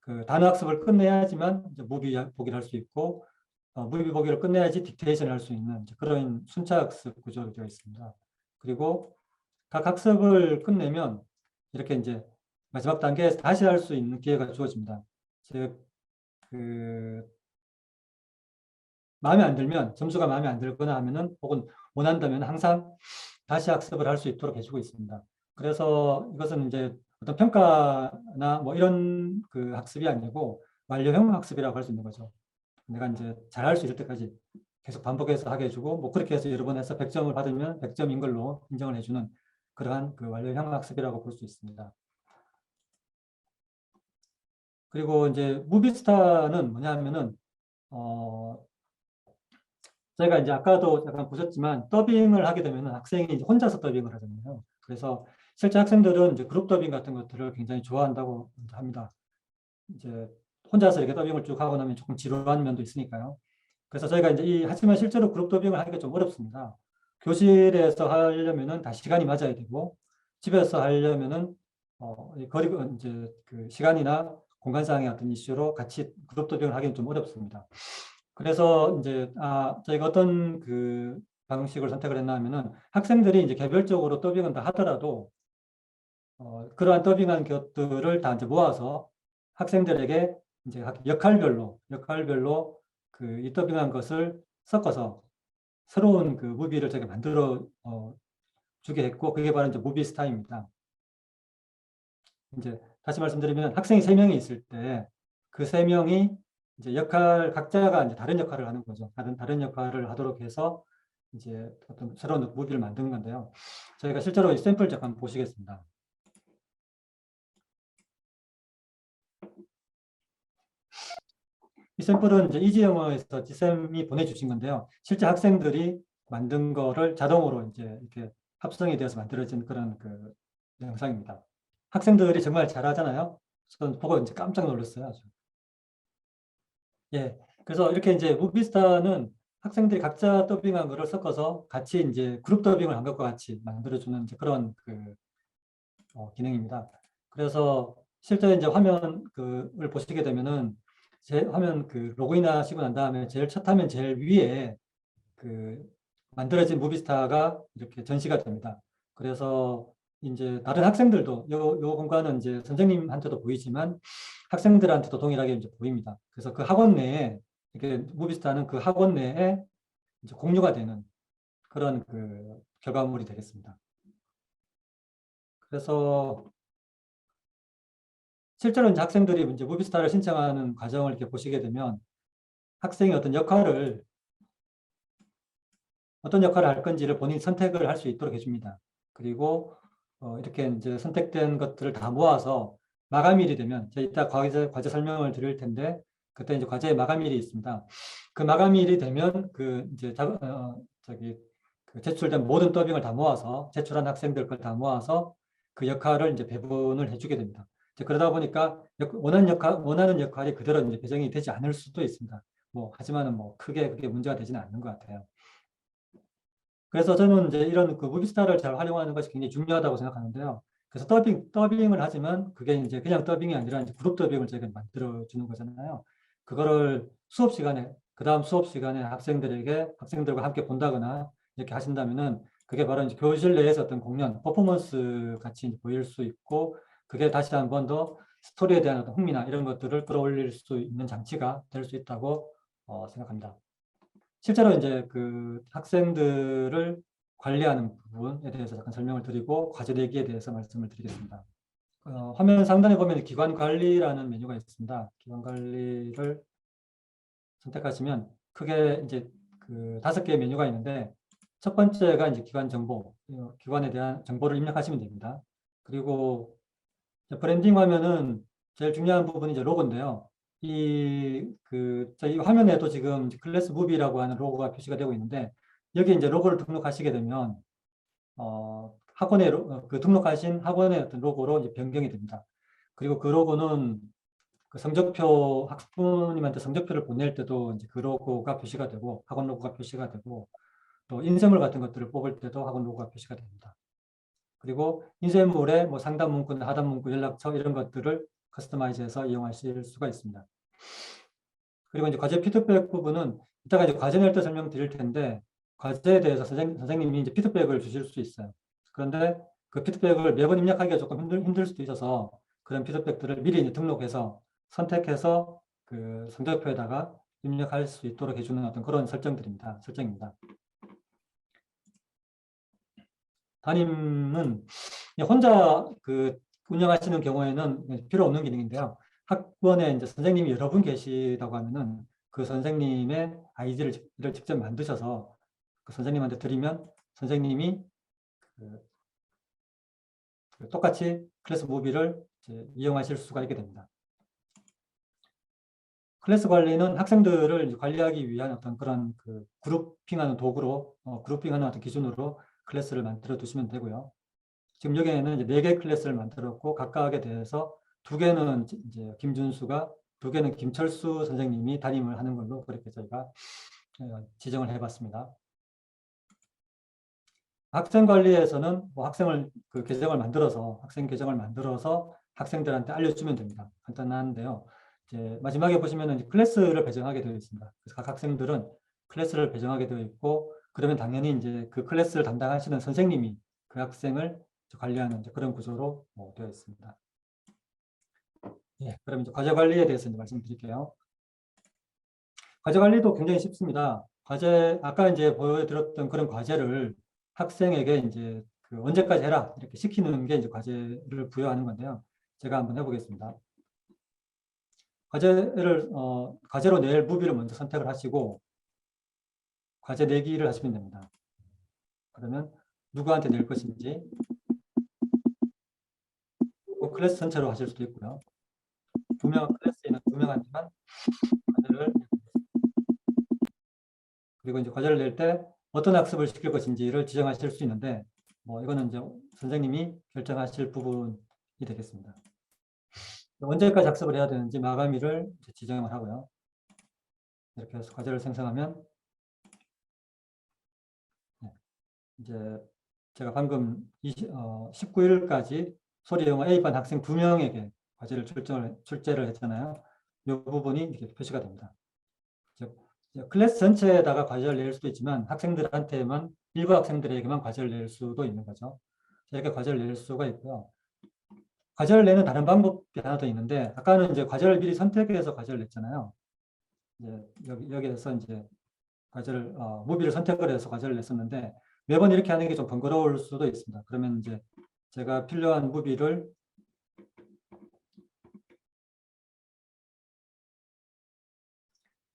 그 단어 학습을 끝내야지만 이제 무비 보기를 할 수 있고 무비 보기를 끝내야지 딕테이션을 할 수 있는 그런 순차 학습 구조로 되어 있습니다. 그리고 각 학습을 끝내면 이렇게 이제 마지막 단계에서 다시 할 수 있는 기회가 주어집니다. 즉, 마음에 안 들면, 점수가 마음에 안 들거나 하면은, 혹은 원한다면 항상 다시 학습을 할 수 있도록 해주고 있습니다. 그래서 이것은 이제 어떤 평가나 뭐 이런 그 학습이 아니고 완료형 학습이라고 할 수 있는 거죠. 내가 이제 잘할 수 있을 때까지 계속 반복해서 하게 해주고, 뭐 그렇게 해서 여러 번 해서 100점을 받으면 100점인 걸로 인정을 해주는 그러한 그 완료형 학습이라고 볼 수 있습니다. 그리고 이제 무비스타는 뭐냐 하면은, 저희가 이제 아까도 약간 보셨지만 더빙을 하게 되면 학생이 이제 혼자서 더빙을 하잖아요. 그래서 실제 학생들은 이제 그룹 더빙 같은 것들을 굉장히 좋아한다고 합니다. 이제 혼자서 이렇게 더빙을 쭉 하고 나면 조금 지루한 면도 있으니까요. 그래서 저희가 이제 하지만 실제로 그룹 더빙을 하기가 좀 어렵습니다. 교실에서 하려면은 다 시간이 맞아야 되고 집에서 하려면은 거리가 이제 그 시간이나 공간상의 어떤 이슈로 같이 그룹 더빙을 하기는 좀 어렵습니다. 그래서 이제 저희가 어떤 그 방식을 선택을 했나 하면은 학생들이 이제 개별적으로 더빙은 다 하더라도 그러한 더빙한 것들을 다 이제 모아서 학생들에게 이제 역할별로 그 이 더빙한 것을 섞어서 새로운 그 무비를 저희가 만들어 주게 했고 그게 바로 이제 무비스타입니다. 이제 다시 말씀드리면 학생이 3명이 있을 때 그 3명이 이제 각자가 이제 다른 역할을 하는 거죠. 다른 역할을 하도록 해서 이제 어떤 새로운 무비를 만드는 건데요. 저희가 실제로 샘플 잠깐 보시겠습니다. 이 샘플은 이제 이지영어에서 지쌤이 보내주신 건데요. 실제 학생들이 만든 거를 자동으로 이제 이렇게 합성이 되어서 만들어진 그런 그 영상입니다. 학생들이 정말 잘하잖아요. 저는 보고 이제 깜짝 놀랐어요. 아주. 예. 그래서 이렇게 이제 무비스타는 학생들이 각자 더빙한 거를 섞어서 같이 이제 그룹 더빙을 한 것과 같이 만들어주는 이제 그런 그 기능입니다. 그래서 실제 이제 화면을 보시게 되면은 제 화면 그 로그인 하시고 난 다음에 첫 화면 제일 위에 그 만들어진 무비스타가 이렇게 전시가 됩니다. 그래서 이제 다른 학생들도 요 공간은 이제 선생님한테도 보이지만 학생들한테도 동일하게 이제 보입니다. 그래서 그 학원 내에 이렇게 무비스타는 그 학원 내에 이제 공유가 되는 그런 그 결과물이 되겠습니다. 그래서 실제로 이제 학생들이 이제 무비스타를 신청하는 과정을 이렇게 보시게 되면 학생이 어떤 역할을 어떤 역할을 할 건지를 본인이 선택을 할 수 있도록 해줍니다. 그리고 이렇게 이제 선택된 것들을 다 모아서 마감일이 되면, 제가 이따 과제 설명을 드릴 텐데, 그때 이제 과제의 마감일이 있습니다. 그 마감일이 되면 그 제출된 모든 더빙을 다 모아서, 제출한 학생들 걸 다 모아서 그 역할을 이제 배분을 해주게 됩니다. 이제 그러다 보니까 원하는 역할이 그대로 이제 배정이 되지 않을 수도 있습니다. 하지만은 크게 그게 문제가 되지는 않는 것 같아요. 그래서 저는 이제 이런 그 무비스타를 잘 활용하는 것이 굉장히 중요하다고 생각하는데요. 그래서 더빙을 하지만 그게 이제 그냥 더빙이 아니라 이제 그룹 더빙을 저희가 만들어 주는 거잖아요. 그거를 그 다음 수업 시간에 학생들과 함께 본다거나 이렇게 하신다면은 그게 바로 이제 교실 내에서 어떤 공연, 퍼포먼스 같이 보일 수 있고, 그게 다시 한 번 더 스토리에 대한 어떤 흥미나 이런 것들을 끌어올릴 수 있는 장치가 될 수 있다고 생각합니다. 실제로 이제 그 학생들을 관리하는 부분에 대해서 잠깐 설명을 드리고 과제 내기에 대해서 말씀을 드리겠습니다. 화면 상단에 보면 기관 관리라는 메뉴가 있습니다. 기관 관리를 선택하시면 크게 이제 그 5개의 메뉴가 있는데, 첫 번째가 이제 기관 정보, 기관에 대한 정보를 입력하시면 됩니다. 그리고 브랜딩 화면은 제일 중요한 부분이 이제 로고인데요. 저희 화면에도 지금 클래스 무비라고 하는 로고가 표시가 되고 있는데, 여기 이제 로고를 등록하시게 되면, 등록하신 학원의 어떤 로고로 이제 변경이 됩니다. 그리고 그 로고는 그 학부모님한테 성적표를 보낼 때도 이제 그 로고가 표시가 되고, 학원 로고가 표시가 되고, 또 인쇄물 같은 것들을 뽑을 때도 학원 로고가 표시가 됩니다. 그리고 인쇄물에 상담 문구나 하단 문구, 연락처 이런 것들을 커스터마이즈해서 이용하실 수가 있습니다. 그리고 이제 과제 피드백 부분은 이따가 이제 과제 낼 때 설명드릴 텐데, 과제에 대해서 선생님이 이제 피드백을 주실 수 있어요. 그런데 그 피드백을 매번 입력하기가 조금 힘들 수도 있어서, 그런 피드백들을 미리 이제 등록해서 선택해서 그 성적표에다가 입력할 수 있도록 해주는 어떤 그런 설정입니다. 담임은 혼자 운영하시는 경우에는 필요 없는 기능인데요. 학원에 이제 선생님이 여러 분 계시다고 하면은 그 선생님의 아이디를 직접 만드셔서 그 선생님한테 드리면 선생님이 똑같이 클래스 무비를 이용하실 수가 있게 됩니다. 클래스 관리는 학생들을 관리하기 위한 어떤 그런 그룹핑하는 도구로, 그룹핑하는 어떤 기준으로 클래스를 만들어 두시면 되고요. 지금 여기에는 이제 4개 클래스를 만들었고, 각각에 대해서 2개는 이제 김준수가, 2개는 김철수 선생님이 담임을 하는 걸로 그렇게 저희가 지정을 해봤습니다. 학생 관리에서는 학생 계정을 만들어서 학생들한테 알려주면 됩니다. 간단한데요. 이제 마지막에 보시면은 클래스를 배정하게 되어 있습니다. 그래서 각 학생들은 클래스를 배정하게 되어 있고, 그러면 당연히 이제 그 클래스를 담당하시는 선생님이 그 학생을 관리하는 그런 구조로 되어 있습니다. 예, 그럼 이제 과제 관리에 대해서 이제 말씀드릴게요. 과제 관리도 굉장히 쉽습니다. 아까 이제 보여드렸던 그런 과제를 학생에게 이제 언제까지 해라 이렇게 시키는 게 이제 과제를 부여하는 건데요. 제가 한번 해보겠습니다. 과제로 낼 무비를 먼저 선택을 하시고 과제 내기를 하시면 됩니다. 그러면 누구한테 낼 것인지, 클래스 전체로 하실 수도 있고요. 클래스에 있는 2명한테만 과제를, 그리고 이제 과제를 낼 때 어떤 학습을 시킬 것인지를 지정하실 수 있는데, 이거는 이제 선생님이 결정하실 부분이 되겠습니다. 언제까지 학습을 해야 되는지 마감일을 지정을 하고요. 이렇게 해서 과제를 생성하면, 이제 제가 방금 19일까지 소리영어 A반 학생 2명에게 과제를 출제를 했잖아요. 이 부분이 이렇게 표시가 됩니다. 클래스 전체에다가 과제를 낼 수도 있지만 학생들한테만, 일부 학생들에게만 과제를 낼 수도 있는 거죠. 이렇게 과제를 낼 수가 있고요. 과제를 내는 다른 방법이 하나 더 있는데, 아까는 이제 과제를 미리 선택해서 과제를 냈잖아요. 이제 여기에서 이제 무비를 선택을 해서 과제를 냈었는데, 매번 이렇게 하는 게 좀 번거로울 수도 있습니다. 그러면 이제 제가 필요한 무비를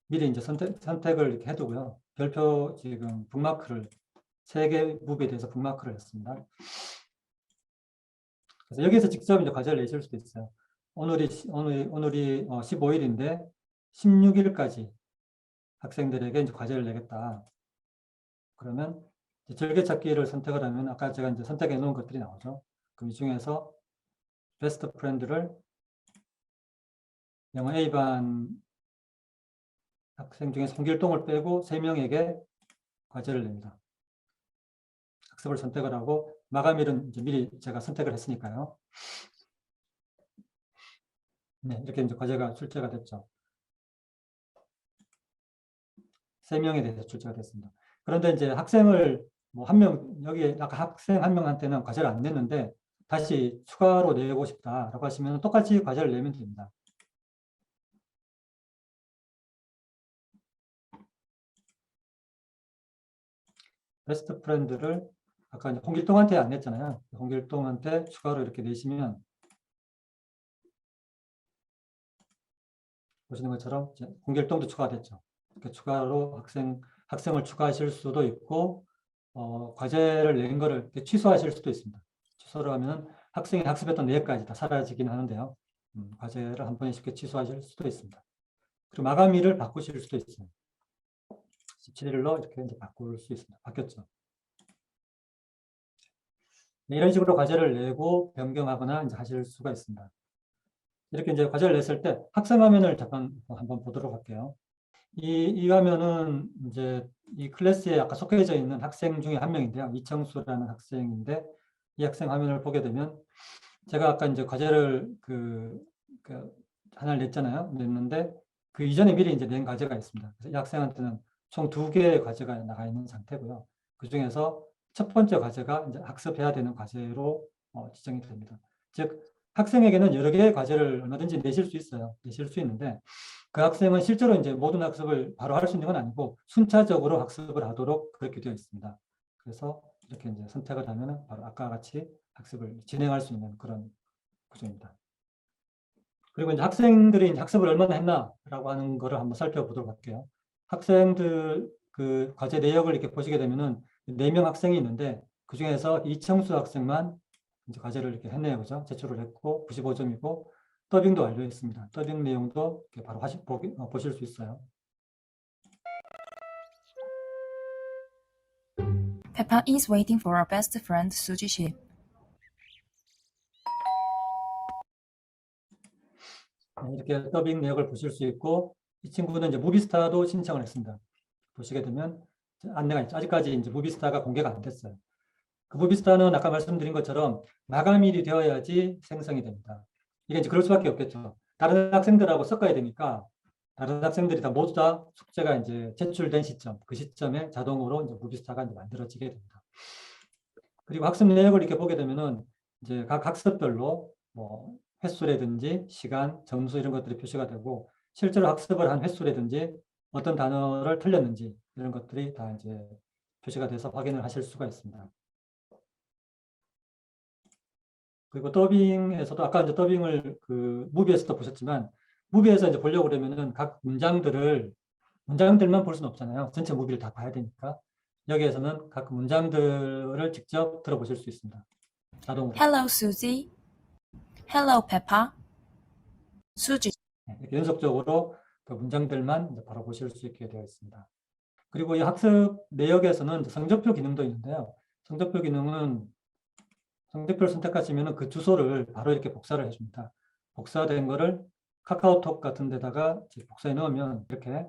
미리 이제 선택을 이렇게 해두고요. 별표 지금 북마크를 3개 무비에 대해서 북마크를 했습니다. 그래서 여기서 직접 이제 과제를 내실 수도 있어요. 오늘이 15일인데 16일까지 학생들에게 이제 과제를 내겠다. 그러면 이제 절개찾기를 선택을 하면 아까 제가 이제 선택해 놓은 것들이 나오죠. 그럼 이 중에서 베스트 프렌드를 영어 A반 학생 중에 송길동을 빼고 3명에게 과제를 냅니다. 학습을 선택을 하고 마감일은 이제 미리 제가 선택을 했으니까요. 네, 이렇게 이제 과제가 출제가 됐죠. 3명에 대해서 출제가 됐습니다. 그런데 이제 학생을 뭐 한 명, 여기 아까 학생 한 명한테는 과제를 안 냈는데 다시 추가로 내고 싶다라고 하시면 똑같이 과제를 내면 됩니다. 베스트 프렌드를 아까 이제 홍길동한테 안 냈잖아요. 홍길동한테 추가로 이렇게 내시면 보시는 것처럼 이제 홍길동도 추가됐죠. 이렇게 추가로 학생을 추가하실 수도 있고 과제를 낸 거를 이렇게 취소하실 수도 있습니다. 취소를 하면 학생이 학습했던 내역까지 다 사라지긴 하는데요. 과제를 한 번에 쉽게 취소하실 수도 있습니다. 그리고 마감일을 바꾸실 수도 있어요. 17일로 이렇게 이제 바꿀 수 있습니다. 바뀌었죠. 네, 이런 식으로 과제를 내고 변경하거나 이제 하실 수가 있습니다. 이렇게 이제 과제를 냈을 때 학생 화면을 잠깐 한번 보도록 할게요. 이 화면은 이제 이 클래스에 아까 속해져 있는 학생 중에 한 명인데요. 이청수라는 학생인데 이 학생 화면을 보게 되면 제가 아까 이제 과제를 하나를 냈는데 그 이전에 미리 이제 낸 과제가 있습니다. 그래서 이 학생한테는 총 2개의 과제가 나가 있는 상태고요. 그 중에서 첫 번째 과제가 이제 학습해야 되는 과제로 지정이 됩니다. 즉 학생에게는 여러 개의 과제를 얼마든지 내실 수 있어요. 내실 수 있는데 그 학생은 실제로 이제 모든 학습을 바로 할 수 있는 건 아니고 순차적으로 학습을 하도록 그렇게 되어 있습니다. 그래서 이렇게 이제 선택을 하면 바로 아까 같이 학습을 진행할 수 있는 그런 구조입니다. 그리고 이제 학생들이 이제 학습을 얼마나 했나라고 하는 거를 한번 살펴보도록 할게요. 학생들 그 과제 내역을 이렇게 보시게 되면은 4명 학생이 있는데 그 중에서 이청수 학생만 이제 과제를 이렇게 했네요. 그죠? 제출을 했고 95점이고 더빙도 완료했습니다. 더빙 내용도 이렇게 바로 보실 수 있어요. Peppa is waiting for her best friend Suzy Sheep. 이렇게 더빙 내역을 보실 수 있고 이 친구는 이제 무비스타도 신청을 했습니다. 보시게 되면 안내가 있죠. 아직까지 이제 무비스타가 공개가 안 됐어요. 그 무비스타는 아까 말씀드린 것처럼 마감일이 되어야지 생성이 됩니다. 이게 이제 그럴 수밖에 없겠죠. 다른 학생들하고 섞어야 되니까 다른 학생들이 모두 다 숙제가 이제 제출된 시점, 그 시점에 자동으로 이제 무비스타가 이제 만들어지게 됩니다. 그리고 학습 내역을 이렇게 보게 되면은 이제 각 학습별로 뭐 횟수라든지 시간, 점수 이런 것들이 표시가 되고 실제로 학습을 한 횟수라든지 어떤 단어를 틀렸는지 이런 것들이 다 이제 표시가 돼서 확인을 하실 수가 있습니다. 그리고 더빙에서도 아까 이제 더빙을 그 무비에서도 보셨지만 무비에서 이제 보려고 그러면은 각 문장들만 볼 수는 없잖아요. 전체 무비를 다 봐야 되니까 여기에서는 각 문장들을 직접 들어보실 수 있습니다. 자동으로. Hello, Suzy. Hello, Peppa. Suzy. 이렇게 연속적으로 그 문장들만 이제 바로 보실 수 있게 되어 있습니다. 그리고 이 학습 내역에서는 성적표 기능도 있는데요. 성적표 기능은 성적표를 선택하시면 그 주소를 바로 이렇게 복사를 해줍니다. 복사된 거를 카카오톡 같은 데다가 복사해 넣으면 이렇게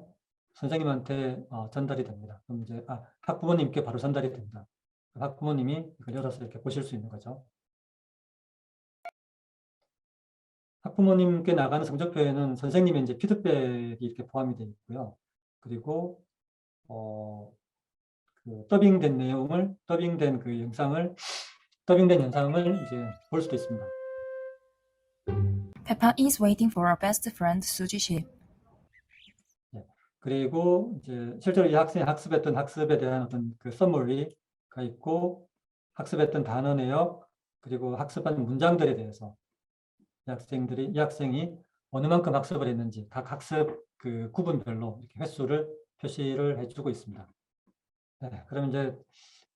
선생님한테 전달이 됩니다. 그럼 이제 학부모님께 바로 전달이 됩니다. 학부모님이 이걸 열어서 이렇게 보실 수 있는 거죠. 학부모님께 나가는 성적표에는 선생님의 이제 피드백이 이렇게 포함이 되어 있고요. 그리고 그 더빙된 내용을 더빙된 영상을 이제 볼 수도 있습니다. Peppa is waiting for her best friend Suzy Sheep. 그리고 이제 실제로 이 학생이 학습했던 학습에 대한 어떤 그 서머리가 있고 학습했던 단어 내역 그리고 학습한 문장들에 대해서 이 학생이 어느 만큼 학습을 했는지 각 학습 그 구분별로 이렇게 횟수를 표시를 해주고 있습니다. 네, 그럼 이제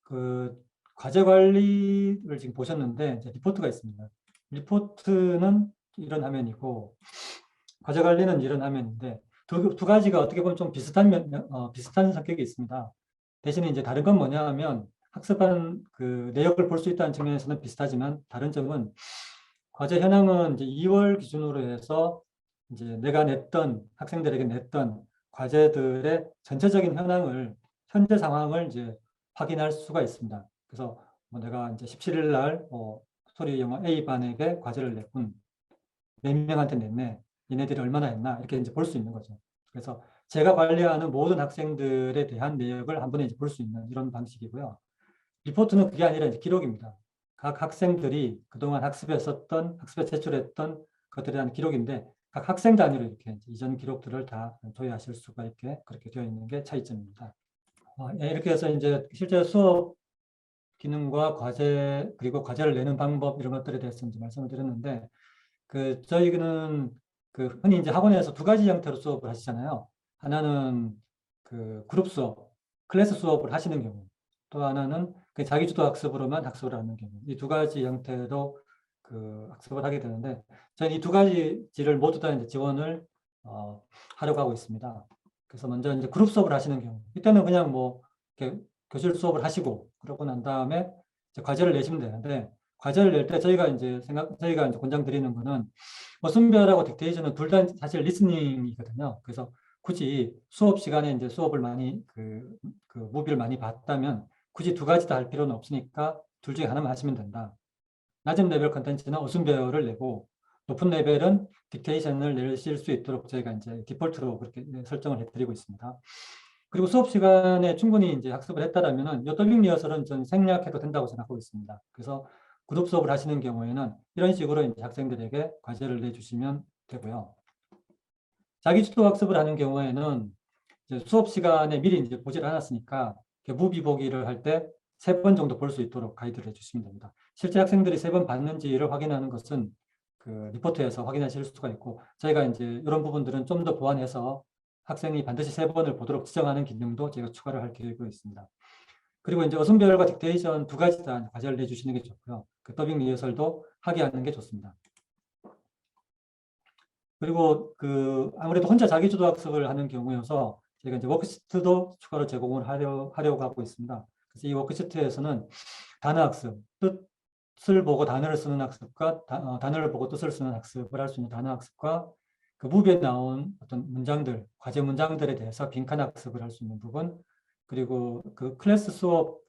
그 과제 관리를 지금 보셨는데 이제 리포트가 있습니다. 리포트는 이런 화면이고 과제 관리는 이런 화면인데 두 가지가 어떻게 보면 좀 비슷한 성격이 있습니다. 대신에 이제 다른 건 뭐냐 하면 학습한 그 내역을 볼 수 있다는 측면에서는 비슷하지만 다른 점은 과제 현황은 이제 2월 기준으로 해서 이제 내가 학생들에게 냈던 과제들의 전체적인 현황을 현재 상황을 이제 확인할 수가 있습니다. 그래서 뭐 내가 이제 17일 날 스토리 영화 A 반에게 과제를 냈군. 몇 명한테 냈네. 얘네들이 얼마나 했나 이렇게 이제 볼 수 있는 거죠. 그래서 제가 관리하는 모든 학생들에 대한 내역을 한 번에 이제 볼 수 있는 이런 방식이고요. 리포트는 그게 아니라 이제 기록입니다. 각 학생들이 그동안 학습에 제출했던 것들에 대한 기록인데 각 학생 단위로 이렇게 이전 기록들을 다 조회하실 수가 있게 그렇게 되어 있는 게 차이점입니다. 이렇게 해서 이제 실제 수업 기능과 과제 그리고 과제를 내는 방법 이런 것들에 대해서 이제 말씀을 드렸는데 저희는 흔히 이제 학원에서 두 가지 형태로 수업을 하시잖아요. 하나는 그룹 수업, 클래스 수업을 하시는 경우, 또 하나는 자기주도 학습으로만 학습을 하는 경우, 이 두 가지 형태로 학습을 하게 되는데 저희는 이 두 가지를 모두 다 이제 지원을 하려고 하고 있습니다. 그래서 먼저 이제 그룹 수업을 하시는 경우, 이때는 그냥 뭐 이렇게 교실 수업을 하시고 그러고 난 다음에 이제 과제를 내시면 되는데 과제를 낼 때 저희가 이제 권장 드리는 거는 어순별하고 딕테이션은 둘 다 사실 리스닝이거든요. 그래서 굳이 수업 시간에 이제 수업을 많이 무비를 많이 봤다면 굳이 두 가지 다 할 필요는 없으니까 둘 중에 하나만 하시면 된다. 낮은 레벨 컨텐츠는 어순별을 내고 높은 레벨은 딕테이션을 내실 수 있도록 저희가 이제 디폴트로 그렇게 설정을 해드리고 있습니다. 그리고 수업 시간에 충분히 이제 학습을 했다라면은 이 더빙 리허설은 전 생략해도 된다고 생각하고 있습니다. 그래서 그룹 수업을 하시는 경우에는 이런 식으로 이제 학생들에게 과제를 내주시면 되고요. 자기주도 학습을 하는 경우에는 이제 수업 시간에 미리 이제 보지를 않았으니까 무비 보기를 할 때 3번 정도 볼 수 있도록 가이드를 해주시면 됩니다. 실제 학생들이 3번 봤는지를 확인하는 것은 리포트에서 확인하실 수가 있고 저희가 이제 이런 부분들은 좀 더 보완해서 학생이 반드시 3번을 보도록 지정하는 기능도 제가 추가를 할 계획으로 있습니다. 그리고 이제 어순별과 딕테이션 두 가지 다 과제를 내주시는 게 좋고요. 더빙 리허설도 하게 하는 게 좋습니다. 그리고 아무래도 혼자 자기주도 학습을 하는 경우여서 저희가 이제 워크시트도 추가로 제공을 하려고 하고 있습니다. 그래서 이 워크시트에서는 단어 학습, 뜻을 보고 단어를 쓰는 학습과 단어를 보고 뜻을 쓰는 학습을 할 수 있는 단어 학습과 무비에 나온 어떤 문장들, 과제 문장들에 대해서 빈칸 학습을 할 수 있는 부분, 그리고 클래스 수업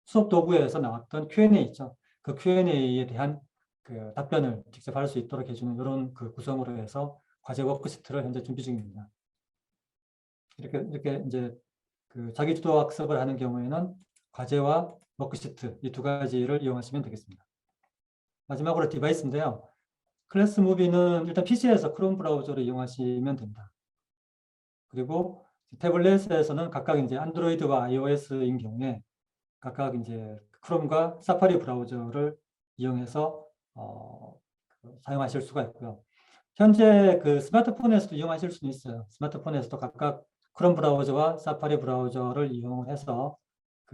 수업 도구에서 나왔던 Q&A 있죠. 그 Q&A에 대한 답변을 직접 할 수 있도록 해주는 이런 구성으로 해서 과제 워크시트를 현재 준비 중입니다. 이렇게 이제 자기주도 학습을 하는 경우에는 과제와 워크시트 이 두 가지를 이용하시면 되겠습니다. 마지막으로 디바이스인데요. 클래스 무비는 일단 PC에서 크롬 브라우저를 이용하시면 됩니다. 그리고 태블릿에서는 각각 이제 안드로이드와 iOS인 경우에 각각 이제 크롬과 사파리 브라우저를 이용해서 사용하실 수가 있고요. 현재 스마트폰에서도 이용하실 수는 있어요. 스마트폰에서도 각각 크롬 브라우저와 사파리 브라우저를 이용해서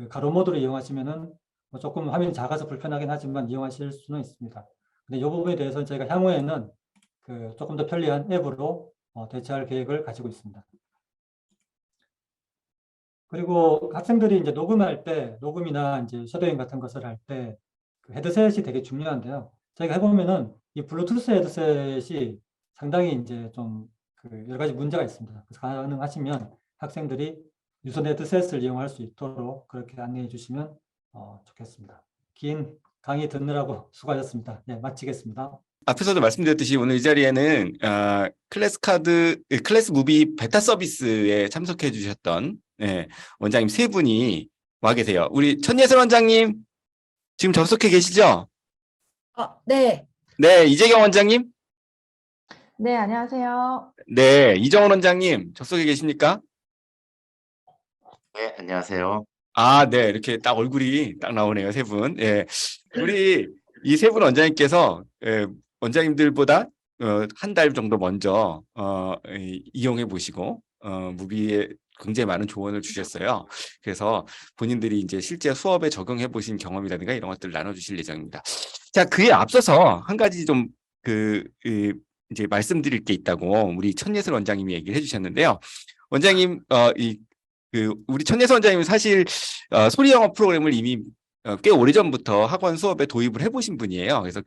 가로 모드로 이용하시면은 조금 화면이 작아서 불편하긴 하지만 이용하실 수는 있습니다. 근데 이 부분에 대해서는 저희가 향후에는 조금 더 편리한 앱으로 대체할 계획을 가지고 있습니다. 그리고 학생들이 이제 녹음이나 이제 셔도잉 같은 것을 할 때 헤드셋이 되게 중요한데요. 저희가 해보면은 이 블루투스 헤드셋이 상당히 이제 좀 여러 가지 문제가 있습니다. 그래서 가능하시면 학생들이 유선 헤드셋을 이용할 수 있도록 그렇게 안내해 주시면 좋겠습니다. 긴 강의 듣느라고 수고하셨습니다. 네, 마치겠습니다. 앞에서도 말씀드렸듯이 오늘 이 자리에는 클래스 무비 베타 서비스에 참석해 주셨던 원장님 3분이 와 계세요. 우리 천예슬 원장님 지금 접속해 계시죠? 네. 네, 이재경 원장님. 네, 안녕하세요. 네, 이정원 원장님 접속해 계십니까? 네, 안녕하세요. 아, 네, 이렇게 딱 얼굴이 딱 나오네요, 3분. 예, 우리 이 3분 원장님께서 원장님들보다 한 달 정도 먼저 이용해 보시고 무비에 굉장히 많은 조언을 주셨어요. 그래서 본인들이 이제 실제 수업에 적용해 보신 경험이라든가 이런 것들을 나눠주실 예정입니다. 자, 그에 앞서서 한 가지 좀 이제 말씀드릴 게 있다고 우리 천예슬 원장님이 얘기를 해주셨는데요. 원장님, 우리 천예슬 원장님은 사실 소리 영어 프로그램을 이미 꽤 오래전부터 학원 수업에 도입을 해보신 분이에요. 그래서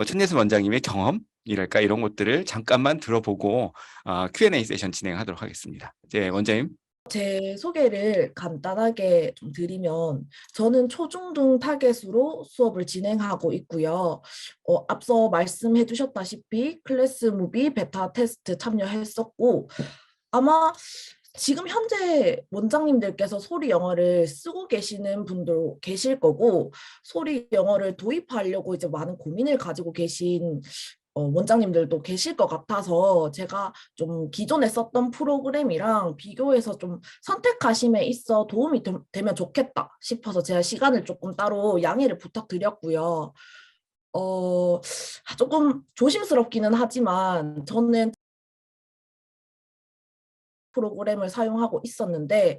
천예슬 원장님의 경험이랄까 이런 것들을 잠깐만 들어보고 Q&A 세션 진행하도록 하겠습니다. 이제 원장님. 제 소개를 간단하게 좀 드리면 저는 초중등 타겟으로 수업을 진행하고 있고요. 앞서 말씀해 주셨다시피 클래스 무비 베타 테스트 참여했었고 아마 지금 현재 원장님들께서 소리 영어를 쓰고 계시는 분도 계실 거고 소리 영어를 도입하려고 이제 많은 고민을 가지고 계신 원장님들도 계실 것 같아서 제가 좀 기존에 썼던 프로그램이랑 비교해서 좀 선택하심에 있어 도움이 되면 좋겠다 싶어서 제가 시간을 조금 따로 양해를 부탁드렸고요. 조금 조심스럽기는 하지만 저는 프로그램을 사용하고 있었는데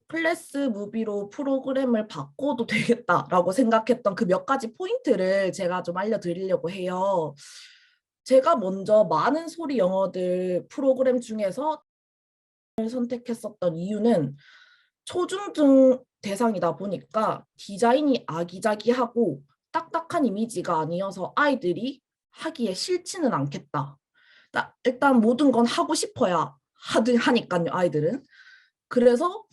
클래스 무비로 프로그램을 바꿔도 되겠다라고 생각했던 그 몇 가지 포인트를 제가 좀 알려드리려고 해요. 제가 먼저 많은 소리 영어들 프로그램 중에서 선택했었던 이유는 초중등 대상이다 보니까 디자인이 아기자기하고 딱딱한 이미지가 아니어서 아이들이 하기에 싫지는 않겠다. 일단 모든 건 하고 싶어야 하니까요, 아이들은. 그래서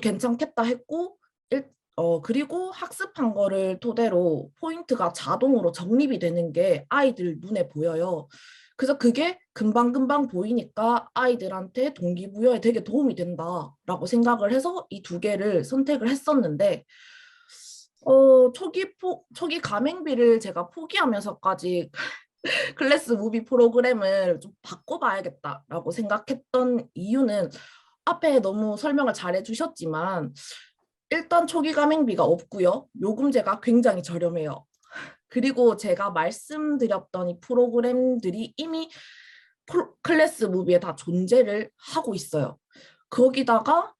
괜찮겠다 했고 그리고 학습한 거를 토대로 포인트가 자동으로 적립이 되는 게 아이들 눈에 보여요. 그래서 그게 금방금방 보이니까 아이들한테 동기부여에 되게 도움이 된다라고 생각을 해서 이 두 개를 선택을 했었는데 초기 가맹비를 제가 포기하면서까지 클래스 무비 프로그램을 좀 바꿔봐야겠다라고 생각했던 이유는 앞에 너무 설명을 잘 해주셨지만 일단 초기 가맹비가 없고요. 요금제가 굉장히 저렴해요. 그리고 제가 말씀드렸던 이 프로그램들이 이미 클래스 무비에 다 존재를 하고 있어요. 거기다가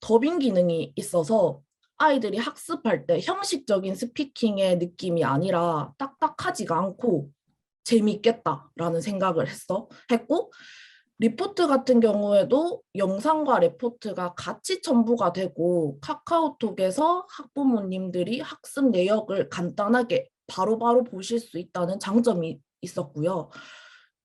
더빙 기능이 있어서 아이들이 학습할 때 형식적인 스피킹의 느낌이 아니라 딱딱하지가 않고 재미있겠다라는 생각을 했고 리포트 같은 경우에도 영상과 레포트가 같이 첨부가 되고 카카오톡에서 학부모님들이 학습 내역을 간단하게 바로바로 보실 수 있다는 장점이 있었고요.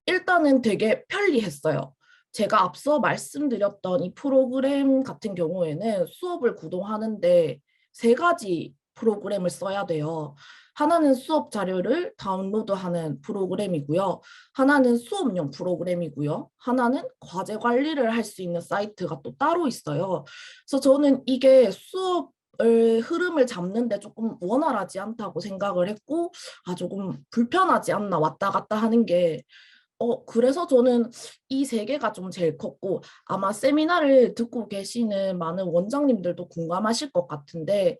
일단은 되게 편리했어요. 제가 앞서 말씀드렸던 이 프로그램 같은 경우에는 수업을 구동하는데 3가지 프로그램을 써야 돼요. 하나는 수업 자료를 다운로드하는 프로그램이고요. 하나는 수업용 프로그램이고요. 하나는 과제 관리를 할 수 있는 사이트가 또 따로 있어요. 그래서 저는 이게 수업을 흐름을 잡는데 조금 원활하지 않다고 생각을 했고 조금 불편하지 않나 왔다 갔다 하는 게 그래서 저는 이 3개가 좀 제일 컸고 아마 세미나를 듣고 계시는 많은 원장님들도 공감하실 것 같은데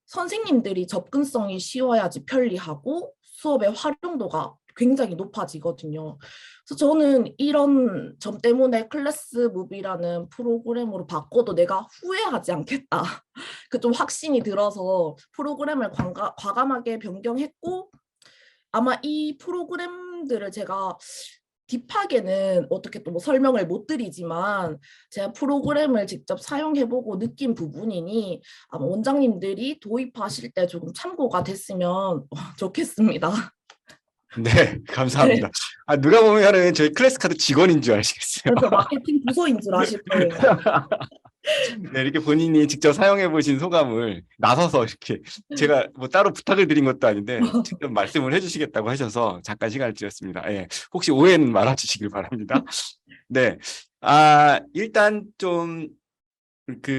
선생님들이 접근성이 쉬워야지 편리하고 수업의 활용도가 굉장히 높아지거든요. 그래서 저는 이런 점 때문에 클래스 무비라는 프로그램으로 바꿔도 내가 후회하지 않겠다. 그 좀 확신이 들어서 프로그램을 과감하게 변경했고 아마 이 프로그램들을 제가 딥하게는 어떻게 또 뭐 설명을 못 드리지만 제가 프로그램을 직접 사용해보고 느낀 부분이니 아마 원장님들이 도입하실 때 조금 참고가 됐으면 좋겠습니다. 네, 감사합니다. 누가 보면은 저희 클래스카드 직원인 줄 아시겠어요. 그래서 마케팅 부서인 줄 아실 거예요. 네, 이렇게 본인이 직접 사용해 보신 소감을 나서서 이렇게 제가 뭐 따로 부탁을 드린 것도 아닌데 직접 말씀을 해주시겠다고 하셔서 잠깐 시간을 드렸습니다. 예, 혹시 오해는 말아주시길 바랍니다. 네, 일단 좀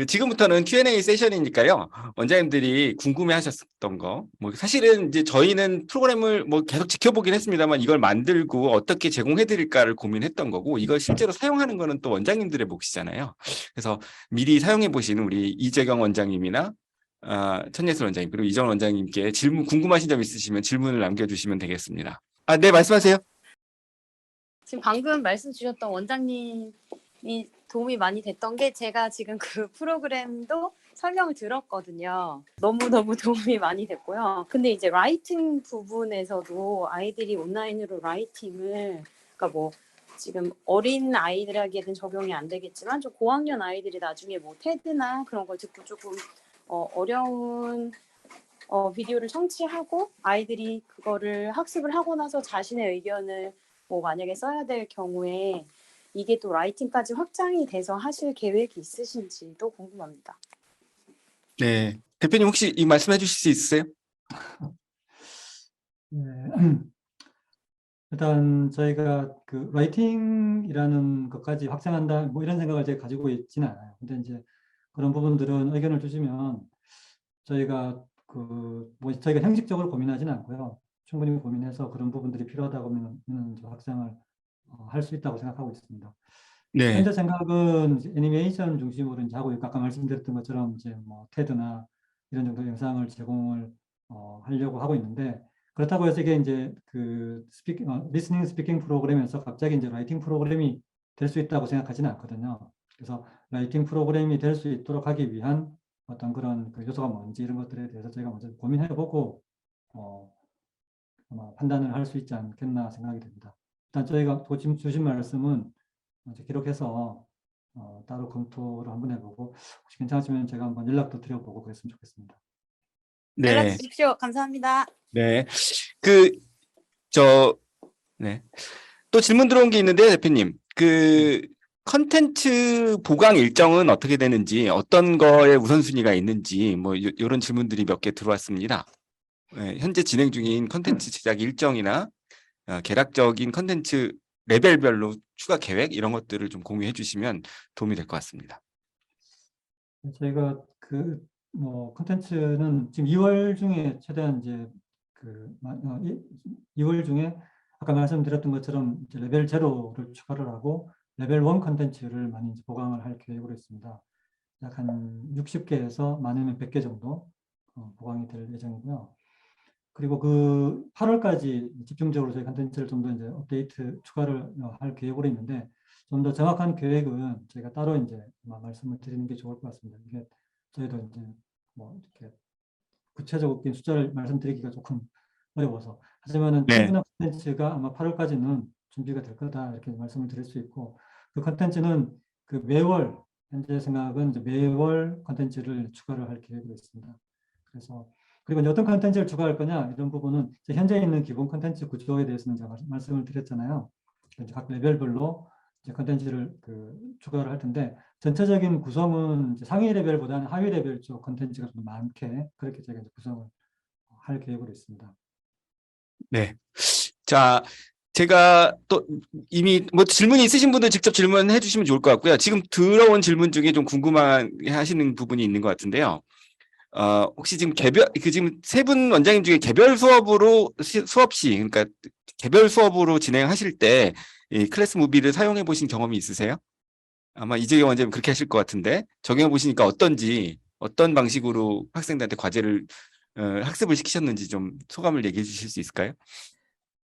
지금부터는 Q&A 세션이니까요. 원장님들이 궁금해하셨던 거, 뭐 사실은 이제 저희는 프로그램을 뭐 계속 지켜보긴 했습니다만 이걸 만들고 어떻게 제공해드릴까를 고민했던 거고 이걸 실제로 사용하는 거는 또 원장님들의 몫이잖아요. 그래서 미리 사용해 보시는 우리 이재경 원장님이나 천예슬 원장님 그리고 이정 원장님께 질문 궁금하신 점 있으시면 질문을 남겨주시면 되겠습니다. 네, 말씀하세요. 지금 방금 말씀 주셨던 원장님이 도움이 많이 됐던 게 제가 지금 그 프로그램도 설명을 들었거든요. 너무너무 도움이 많이 됐고요. 근데 이제 라이팅 부분에서도 아이들이 온라인으로 라이팅을 그러니까 뭐 지금 어린 아이들에게는 적용이 안 되겠지만 좀 고학년 아이들이 나중에 뭐 테드나 그런 걸 듣고 조금 어려운 비디오를 청취하고 아이들이 그거를 학습을 하고 나서 자신의 의견을 뭐 만약에 써야 될 경우에 이게 또 라이팅까지 확장이 돼서 하실 계획이 있으신지도 궁금합니다. 네. 대표님 혹시 이 말씀해 주실 수 있으세요? 네. 일단 저희가 그 라이팅이라는 것까지 확장한다 뭐 이런 생각을 제가 가지고 있지는 않아요. 근데 이제 그런 부분들은 의견을 주시면 저희가 뭐 저희가 형식적으로 고민하지는 않고요. 충분히 고민해서 그런 부분들이 필요하다고 하면 이제 확장을 할 수 있다고 생각하고 있습니다. 네. 현재 생각은 이제 애니메이션 중심으로 이제 하고 있고 아까 말씀드렸던 것처럼 이제 뭐 테드나 이런 정도 영상을 제공을 하려고 하고 있는데 그렇다고 해서 이게 이제 리스닝 스피킹 프로그램에서 갑자기 이제 라이팅 프로그램이 될 수 있다고 생각하지는 않거든요. 그래서 라이팅 프로그램이 될 수 있도록 하기 위한 어떤 그런 그 요소가 뭔지 이런 것들에 대해서 저희가 먼저 고민해보고 아마 판단을 할 수 있지 않겠나 생각이 됩니다. 일단 저희가 지금 주신 말씀은 이제 기록해서 따로 검토를 한번 해보고 혹시 괜찮으시면 제가 한번 연락도 드려보고 그랬으면 좋겠습니다. 연락 네. 주십시오. 감사합니다. 네. 네. 또 질문 들어온 게 있는데요, 대표님. 컨텐츠 보강 일정은 어떻게 되는지, 어떤 거에 우선순위가 있는지, 뭐, 이런 질문들이 몇 개 들어왔습니다. 네, 현재 진행 중인 컨텐츠 제작 일정이나 개략적인 컨텐츠 레벨별로 추가 계획, 이런 것들을 좀 공유해 주시면 도움이 될 것 같습니다. 저희가 컨텐츠는 지금 2월 중에 최대한 이제 2월 중에 아까 말씀드렸던 것처럼 이제 레벨 0를 추가를 하고 레벨 1 컨텐츠를 많이 이제 보강을 할 계획으로 있습니다. 약 한 60개에서 많으면 100개 정도 보강이 될 예정이고요. 그리고 8월까지 집중적으로 저희 컨텐츠를 좀 더 이제 업데이트 추가를 할 계획으로 있는데 좀 더 정확한 계획은 저희가 따로 이제 말씀을 드리는 게 좋을 것 같습니다. 이게 저희도 이제 뭐 이렇게 구체적인 숫자를 말씀드리기가 조금 어려워서 하지만은 네. 충분한 컨텐츠가 아마 8월까지는 준비가 될 거다 이렇게 말씀을 드릴 수 있고 그 컨텐츠는 매월 현재 생각은 이제 매월 컨텐츠를 추가를 할 계획으로 있습니다. 그래서 그리고 이제 어떤 컨텐츠를 추가할 거냐 이런 부분은 현재 있는 기본 컨텐츠 구조에 대해서는 제가 말씀을 드렸잖아요. 이제 각 레벨별로 이제 컨텐츠를 추가를 할 텐데 전체적인 구성은 이제 상위 레벨보다는 하위 레벨 쪽 컨텐츠가 좀 많게 그렇게 제가 이제 구성을 할 계획으로 있습니다. 네. 자, 제가 또 이미 뭐 질문이 있으신 분들 직접 질문해 주시면 좋을 것 같고요. 지금 들어온 질문 중에 좀 궁금한 하시는 부분이 있는 것 같은데요. 혹시 지금 지금 세 분 원장님 중에 개별 수업으로 그러니까 개별 수업으로 진행하실 때 이 클래스 무비를 사용해 보신 경험이 있으세요? 아마 이재경 원장님 그렇게 하실 것 같은데 적용해 보시니까 어떤 방식으로 학생들한테 과제를 학습을 시키셨는지 좀 소감을 얘기해 주실 수 있을까요?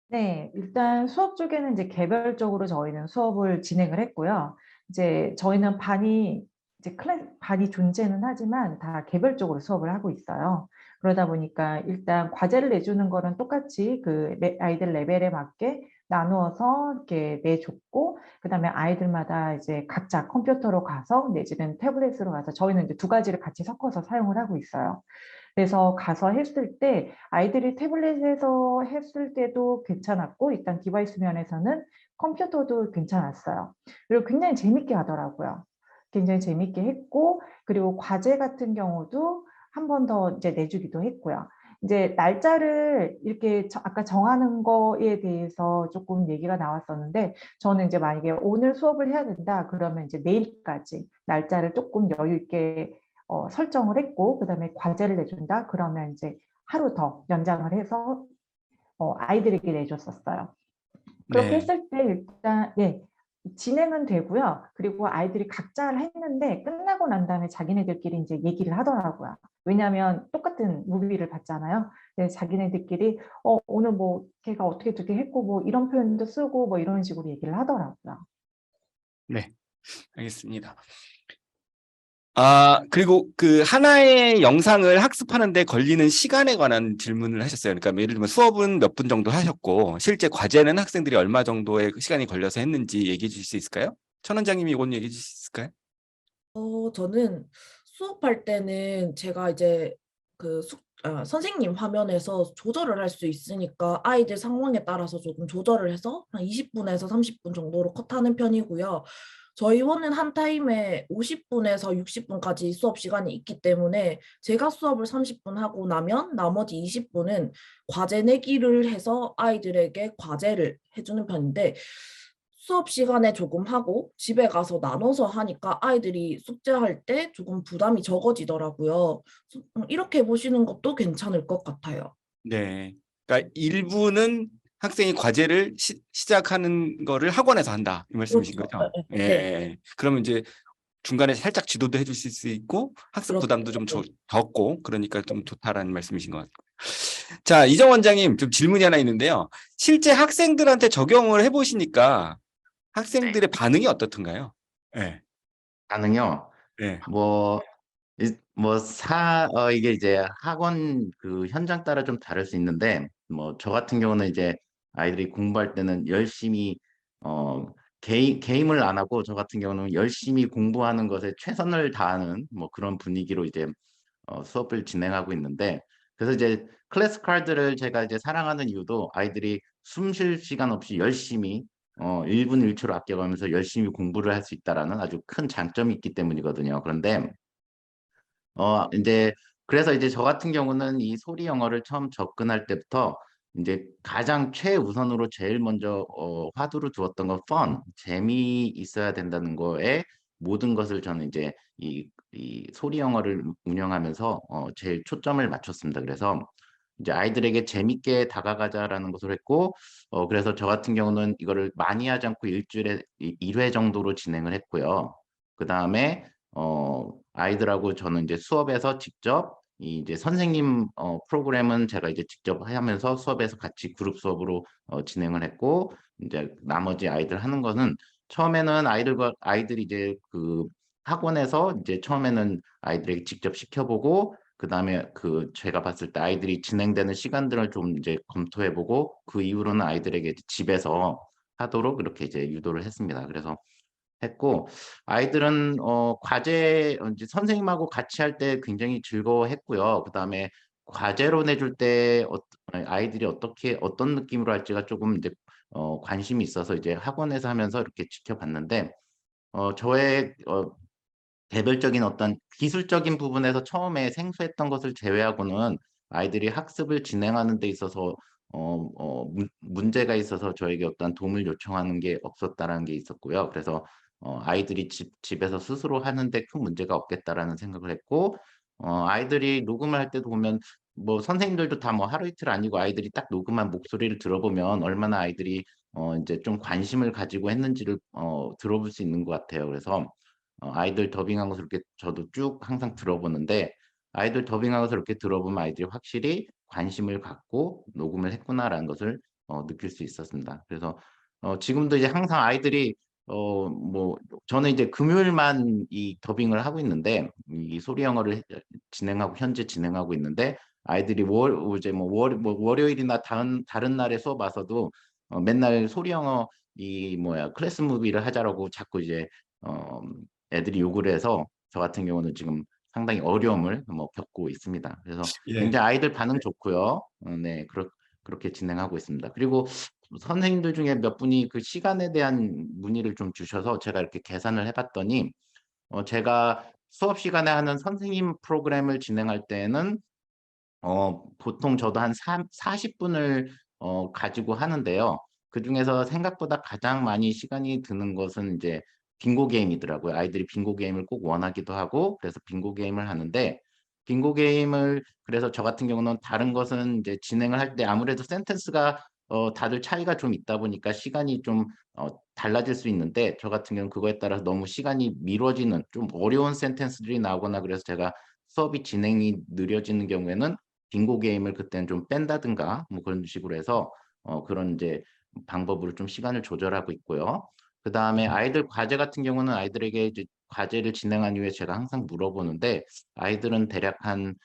네, 일단 수업 쪽에는 이제 개별적으로 저희는 수업을 진행을 했고요. 이제 저희는 반이 존재는 하지만 다 개별적으로 수업을 하고 있어요. 그러다 보니까 일단 과제를 내주는 거는 똑같이 아이들 레벨에 맞게 나누어서 이렇게 내줬고, 그다음에 아이들마다 이제 각자 컴퓨터로 가서 내지는 태블릿으로 가서 저희는 이제 두 가지를 같이 섞어서 사용을 하고 있어요. 그래서 가서 했을 때 아이들이 태블릿에서 했을 때도 괜찮았고 일단 디바이스 면에서는 컴퓨터도 괜찮았어요. 그리고 굉장히 재밌게 하더라고요. 굉장히 재밌게 했고 그리고 과제 같은 경우도 한 번 더 이제 내주기도 했고요. 이제 날짜를 이렇게 아까 정하는 거에 대해서 조금 얘기가 나왔었는데 저는 이제 만약에 오늘 수업을 해야 된다 그러면 이제 내일까지 날짜를 조금 여유 있게 설정을 했고 그다음에 과제를 내준다 그러면 이제 하루 더 연장을 해서 아이들에게 내줬었어요. 그렇게 네. 했을 때 일단 진행은 되고요. 그리고 아이들이 각자 했는데 끝나고 난 다음에 자기네들끼리 이제 얘기를 하더라고요. 왜냐하면 똑같은 무비를 봤잖아요. 근데 자기네들끼리 오늘 뭐 걔가 어떻게 했고 뭐 이런 표현도 쓰고 뭐 이런 식으로 얘기를 하더라고요. 네, 알겠습니다. 그리고 그 하나의 영상을 학습하는 데 걸리는 시간에 관한 질문을 하셨어요. 그러니까 예를 들면 수업은 몇 분 정도 하셨고 실제 과제는 학생들이 얼마 정도의 시간이 걸려서 했는지 얘기해 주실 수 있을까요? 천 원장님이 이건 얘기해 주실 수 있을까요? 저는 수업할 때는 제가 이제 선생님 화면에서 조절을 할 수 있으니까 아이들 상황에 따라서 조금 조절을 해서 한 20분에서 30분 정도로 컷하는 편이고요. 저희 원은 한 타임에 50분에서 60분까지 수업 시간이 있기 때문에 제가 수업을 30분 하고 나면 나머지 20분은 과제 내기를 해서 아이들에게 과제를 해주는 편인데 수업 시간에 조금 하고 집에 가서 나눠서 하니까 아이들이 숙제할 때 조금 부담이 적어지더라고요. 이렇게 보시는 것도 괜찮을 것 같아요. 네. 그러니까 일부는 학생이 과제를 시작하는 거를 학원에서 한다. 이 말씀이신 그렇죠. 거죠? 네. 예. 네. 그러면 이제 중간에 살짝 지도도 해주실 수 있고 학습 그렇죠. 부담도 좀 네. 적고 그러니까 좀 좋다라는 말씀이신 것 같아요. 자, 이정 원장님 좀 질문이 하나 있는데요. 실제 학생들한테 적용을 해보시니까 학생들의 반응이 어떻던가요? 네. 반응요. 네. 이게 이제 학원 그 현장 따라 좀 다를 수 있는데, 저 같은 경우는 이제 아이들이 공부할 때는 열심히, 게임을 안 하고, 저 같은 경우는 열심히 공부하는 것에 최선을 다하는 그런 분위기로 이제 수업을 진행하고 있는데, 그래서 이제 클래스 카드를 제가 이제 사랑하는 이유도 아이들이 숨 쉴 시간 없이 열심히 1분 1초를 아껴가면서 열심히 공부를 할 수 있다라는 아주 큰 장점이 있기 때문이거든요. 그런데 이제 그래서 이제 저 같은 경우는 이 소리 영어를 처음 접근할 때부터 이제 가장 최우선으로 제일 먼저 화두를 두었던 건 재미 있어야 된다는 거에 모든 것을 저는 이제 이 소리 영어를 운영하면서 제일 초점을 맞췄습니다. 그래서 이제 아이들에게 재밌게 다가가자라는 것을 했고, 그래서 저 같은 경우는 이거를 많이 하지 않고 일주일에 1회 정도로 진행을 했고요. 그 다음에 아이들하고 저는 이제 수업에서 직접 이제 선생님 프로그램은 제가 이제 직접 하면서 수업에서 같이 그룹 수업으로 진행을 했고, 이제 나머지 아이들 하는 거는 처음에는 아이들이 이제 그 학원에서 이제 처음에는 아이들에게 직접 시켜보고, 그 다음에 제가 봤을 때 아이들이 진행되는 시간들을 좀 이제 검토해보고, 그 이후로는 아이들에게 집에서 하도록 이렇게 이제 유도를 했습니다. 그래서 했고, 아이들은 과제 이제 선생님하고 같이 할 때 굉장히 즐거워했고요. 그 다음에 과제로 내줄 때 아이들이 어떤 느낌으로 할지가 조금 이제 관심이 있어서 이제 학원에서 하면서 이렇게 지켜봤는데, 저의 개별적인 어떤 기술적인 부분에서 처음에 생소했던 것을 제외하고는 아이들이 학습을 진행하는 데 있어서 문제가 있어서 저에게 어떤 도움을 요청하는 게 없었다라는 게 있었고요. 그래서 아이들이 집에서 스스로 하는데 큰 문제가 없겠다라는 생각을 했고, 아이들이 녹음을 할 때도 보면 선생님들도 다 하루 이틀 아니고 아이들이 딱 녹음한 목소리를 들어보면 얼마나 아이들이 이제 좀 관심을 가지고 했는지를 들어볼 수 있는 것 같아요. 그래서 아이들 더빙한 것을 이렇게 저도 쭉 항상 들어보는데, 아이들 더빙한 것을 이렇게 들어보면 아이들이 확실히 관심을 갖고 녹음을 했구나라는 것을 느낄 수 있었습니다. 그래서 지금도 이제 항상 아이들이 저는 이제 금요일만 이 더빙을 하고 있는데, 이 소리 영어를 현재 진행하고 있는데, 아이들이 월요일이나 다른 날에 수업 와서도 맨날 소리 영어 클래스 무비를 하자라고 자꾸 이제 애들이 요구를 해서 저 같은 경우는 지금 상당히 어려움을 겪고 있습니다. 그래서 예. 굉장히 아이들 반응 좋고요. 네, 그렇게 진행하고 있습니다. 그리고 선생님들 중에 몇 분이 그 시간에 대한 문의를 좀 주셔서 제가 이렇게 계산을 해봤더니, 제가 수업 시간에 하는 선생님 프로그램을 진행할 때는 보통 저도 한 40분을 가지고 하는데요. 그중에서 생각보다 가장 많이 시간이 드는 것은 이제 빙고 게임이더라고요. 아이들이 빙고 게임을 꼭 원하기도 하고, 그래서 빙고 게임을 하는데, 그래서 저 같은 경우는 다른 것은 이제 진행을 할 때 아무래도 센텐스가 다들 차이가 좀 있다 보니까 시간이 좀 달라질 수 있는데 저 같은 경우는 그거에 따라서 너무 시간이 미뤄지는 좀 어려운 센텐스들이 나오거나 그래서 제가 수업이 진행이 느려지는 경우에는 빙고 게임을 그때는 좀 뺀다든가 뭐 그런 식으로 해서 그런 이제 방법으로 좀 시간을 조절하고 있고요. 그다음에 아이들 과제 같은 경우는 아이들에게 이제 과제를 진행한 이후에 제가 항상 물어보는데 아이들은 대략 한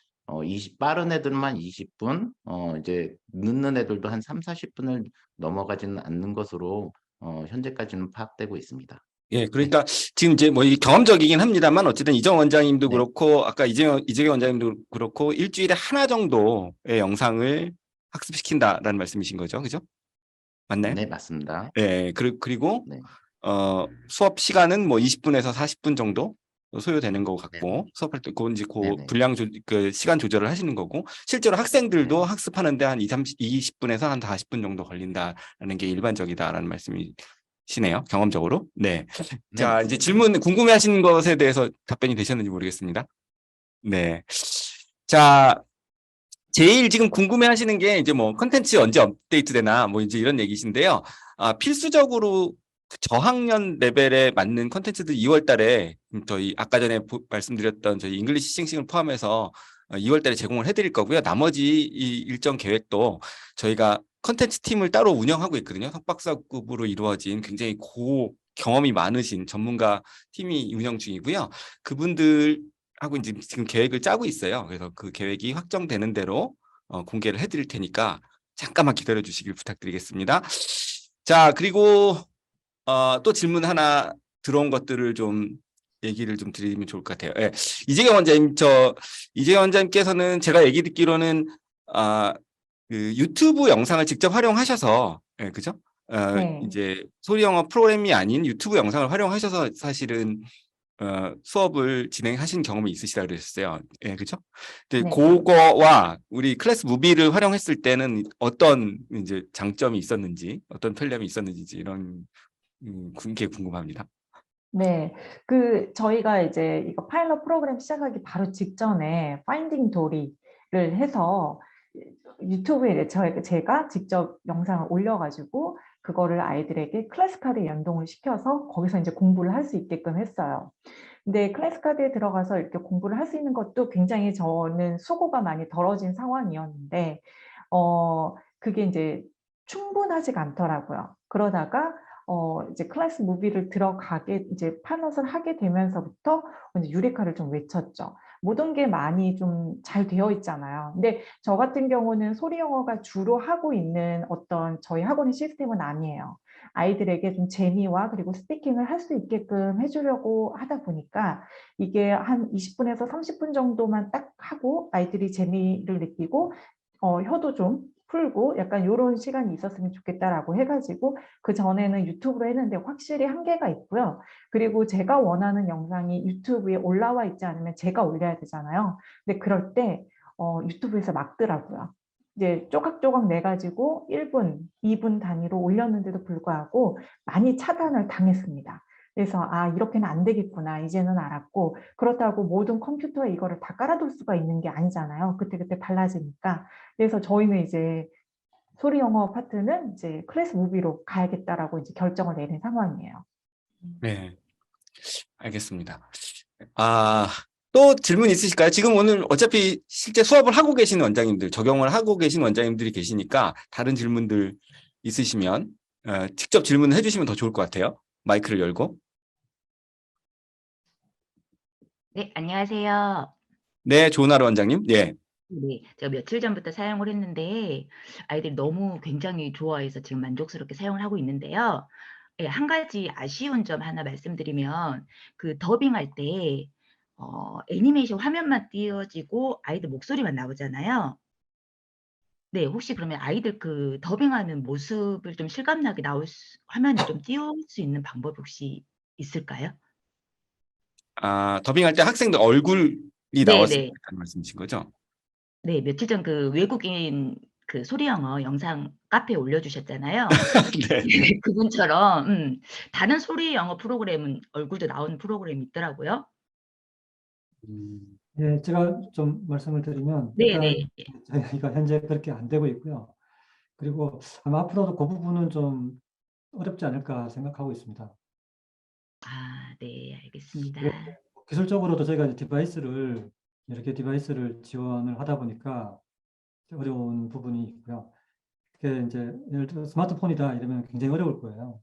20 빠른 애들만 20분 이제 늦는 애들도 한 3-40분을 넘어가지는 않는 것으로 현재까지는 파악되고 있습니다. 예, 그러니까 지금 이제 뭐 이 경험적이긴 합니다만 어쨌든 이정 원장님도 네. 그렇고 아까 이재경 원장님도 그렇고 일주일에 하나 정도의 영상을 학습시킨다라는 말씀이신 거죠, 그죠? 맞나요? 네, 맞습니다. 예, 그리고 네. 수업 시간은 뭐 20분에서 40분 정도 소요되는 것 네. 같고 수업할 때 그 이제 그 네네. 분량 그 시간 조절을 하시는 거고 실제로 학생들도 네. 학습하는데 한 20분에서 한 40분 정도 걸린다라는 게 일반적이다라는 말씀이시네요. 경험적으로. 네. 네, 자, 이제 맞습니다. 질문 궁금해하시는 것에 대해서 답변이 되셨는지 모르겠습니다. 네. 자, 제일 지금 궁금해하시는 게 이제 뭐 컨텐츠 언제 업데이트되나 뭐 이제 이런 얘기신데요. 필수적으로 그 저학년 레벨에 맞는 컨텐츠들 2월 달에 저희 아까 전에 말씀드렸던 저희 잉글리시 싱싱을 포함해서 2월 달에 제공을 해드릴 거고요. 나머지 이 일정 계획도 저희가 컨텐츠 팀을 따로 운영하고 있거든요. 석박사급으로 이루어진 굉장히 경험이 많으신 전문가 팀이 운영 중이고요. 그분들하고 이제 지금 계획을 짜고 있어요. 그래서 그 계획이 확정되는 대로 공개를 해드릴 테니까 잠깐만 기다려 주시길 부탁드리겠습니다. 자, 그리고 또 질문 하나 들어온 것들을 좀 얘기를 좀 드리면 좋을 것 같아요. 예. 이재경 원장님께서는 제가 얘기 듣기로는 그 유튜브 영상을 직접 활용하셔서, 예, 그죠? 네. 이제 소리 영어 프로그램이 아닌 유튜브 영상을 활용하셔서 사실은 수업을 진행하신 경험이 있으시다 그러셨어요. 예, 그죠? 근데 네. 그거와 우리 클래스 무비를 활용했을 때는 어떤 이제 장점이 있었는지, 어떤 편리함이 있었는지 이런 게 궁금합니다. 네, 저희가 이제 이거 파일럿 프로그램 시작하기 바로 직전에 파인딩 도리를 해서 유튜브에 제가 직접 영상을 올려가지고 그거를 아이들에게 클래스 카드에 연동을 시켜서 거기서 이제 공부를 할 수 있게끔 했어요. 근데 클래스 카드에 들어가서 이렇게 공부를 할 수 있는 것도 굉장히 저는 수고가 많이 덜어진 상황이었는데, 그게 이제 충분하지가 않더라고요. 그러다가 이제 클래스 무비를 들어가게 이제 파일럿을 하게 되면서부터 이제 유레카를 좀 외쳤죠. 모든 게 많이 좀 잘 되어 있잖아요. 근데 저 같은 경우는 소리 영어가 주로 하고 있는 어떤 저희 학원의 시스템은 아니에요. 아이들에게 좀 재미와 그리고 스피킹을 할 수 있게끔 해주려고 하다 보니까 이게 한 20분에서 30분 정도만 딱 하고 아이들이 재미를 느끼고 혀도 좀 풀고 약간 요런 시간이 있었으면 좋겠다라고 해가지고 그전에는 유튜브로 했는데 확실히 한계가 있고요. 그리고 제가 원하는 영상이 유튜브에 올라와 있지 않으면 제가 올려야 되잖아요. 근데 그럴 때 유튜브에서 막더라고요. 이제 조각조각 내가지고 1분, 2분 단위로 올렸는데도 불구하고 많이 차단을 당했습니다. 그래서 이렇게는 안 되겠구나 이제는 알았고, 그렇다고 모든 컴퓨터에 이거를 다 깔아둘 수가 있는 게 아니잖아요. 그때그때 달라지니까. 그래서 저희는 이제 소리 영어 파트는 이제 클래스 무비로 가야겠다라고 이제 결정을 내린 상황이에요. 네, 알겠습니다. 또 질문 있으실까요? 지금 오늘 어차피 실제 수업을 하고 계신 원장님들, 적용을 하고 계신 원장님들이 계시니까 다른 질문들 있으시면 직접 질문을 해주시면 더 좋을 것 같아요. 마이크를 열고. 네, 안녕하세요. 네, 좋은 하루 원장님. 네. 네, 제가 며칠 전부터 사용을 했는데 아이들이 너무 굉장히 좋아해서 지금 만족스럽게 사용을 하고 있는데요. 예, 한 가지 아쉬운 점 하나 말씀드리면 그 더빙할 때 애니메이션 화면만 띄어지고 아이들 목소리만 나오잖아요. 네, 혹시 그러면 아이들 그 더빙하는 모습을 좀 실감나게 화면에 좀 띄울 수 있는 방법이 혹시 있을까요? 더빙할 때 학생들 얼굴이 나왔을 네네. 때 말씀이신 거죠? 네, 며칠 전 그 외국인 그 소리 영어 영상 카페에 올려주셨잖아요. 네. 그분처럼 다른 소리 영어 프로그램은 얼굴도 나오는 프로그램이 있더라고요. 네, 제가 좀 말씀을 드리면 네네. 일단 저희가 현재 그렇게 안 되고 있고요. 그리고 아마 앞으로도 그 부분은 좀 어렵지 않을까 생각하고 있습니다. 아, 네, 알겠습니다. 기술적으로도 저희가 이제 여러 개 디바이스를 지원을 하다 보니까 어려운 부분이 있고요. 그게 이제 예를 들어 스마트폰이다 이러면 굉장히 어려울 거예요.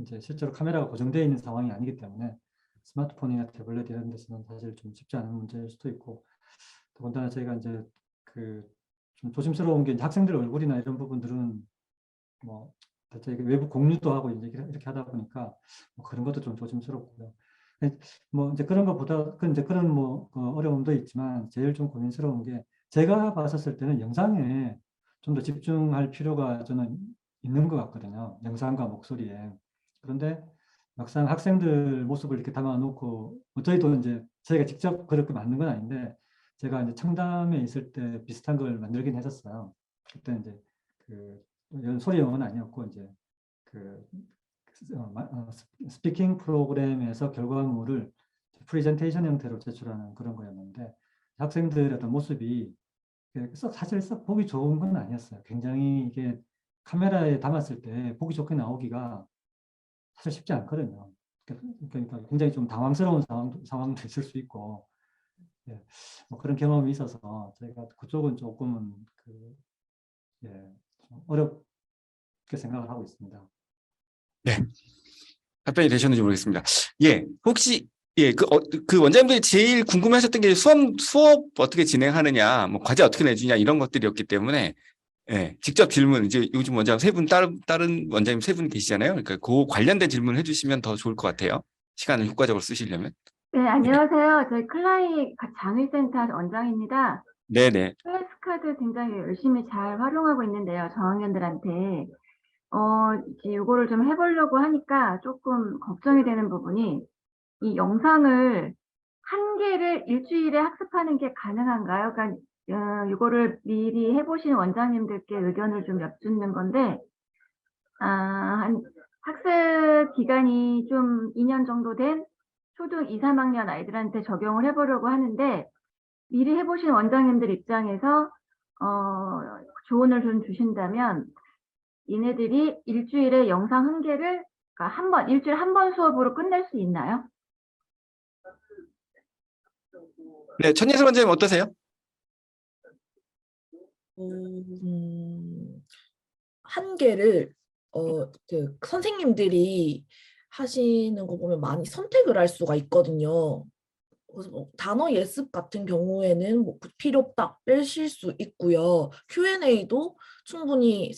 이제 실제로 카메라가 고정되어 있는 상황이 아니기 때문에 스마트폰이나 태블릿 이런 데서는 사실 좀 쉽지 않은 문제일 수도 있고, 더군다나 저희가 이제 좀 조심스러운 게 이제 학생들 얼굴이나 이런 부분들은 뭐 저희가 외부 공유도 하고 이제 이렇게 하다 보니까 뭐 그런 것도 좀 조심스럽고요. 뭐 이제 그런 것보다 이제 그런 뭐 어려움도 있지만 제일 좀 고민스러운 게 제가 봤었을 때는 영상에 좀 더 집중할 필요가 저는 있는 것 같거든요. 영상과 목소리에. 그런데 막상 학생들 모습을 이렇게 담아놓고 저희도 이제 저희가 직접 그렇게 만든 건 아닌데 제가 이제 청담에 있을 때 비슷한 걸 만들긴 했었어요. 그때 이제 소리 영어는 아니었고 이제 스피킹 프로그램에서 결과물을 프레젠테이션 형태로 제출하는 그런 거였는데 학생들의 어떤 모습이 사실 썩 보기 좋은 건 아니었어요. 굉장히 이게 카메라에 담았을 때 보기 좋게 나오기가 사실 쉽지 않거든요. 그러니까 굉장히 좀 당황스러운 상황도 있을 수 있고, 예, 뭐 그런 경험이 있어서 저희가 그쪽은 조금은 좀 어렵게 생각을 하고 있습니다. 네. 답변이 되셨는지 모르겠습니다. 예, 혹시 그 원장님들이 제일 궁금해하셨던 게 수업 어떻게 진행하느냐, 뭐 과제 어떻게 내주냐 이런 것들이었기 때문에 예, 직접 질문 이제 요즘 원장 다른 원장님 세 분 계시잖아요. 그러니까 그 관련된 질문 해주시면 더 좋을 것 같아요. 시간을 효과적으로 쓰시려면. 네, 안녕하세요. 저희 클라이 장의센터 원장입니다. 네네. 클래스카드 굉장히 열심히 잘 활용하고 있는데요. 저학년들한테. 이제 이거를 좀 해보려고 하니까 조금 걱정이 되는 부분이 이 영상을 한 개를 일주일에 학습하는 게 가능한가요? 그러니까 이거를 미리 해보신 원장님들께 의견을 좀 여쭙는 건데 한 학습 기간이 좀 2년 정도 된 초등 2, 3학년 아이들한테 적용을 해보려고 하는데 미리 해보신 원장님들 입장에서 조언을 좀 주신다면 얘네들이 일주일에 영상 한 개를 그러니까 일주일에 한 번 수업으로 끝낼 수 있나요? 네, 천예슬 원장님 어떠세요? 한 개를 선생님들이 하시는 거 보면 많이 선택을 할 수가 있거든요. 그래서 뭐 단어 예습 같은 경우에는 뭐 필요 없다 빼실 수 있고요. Q&A도 충분히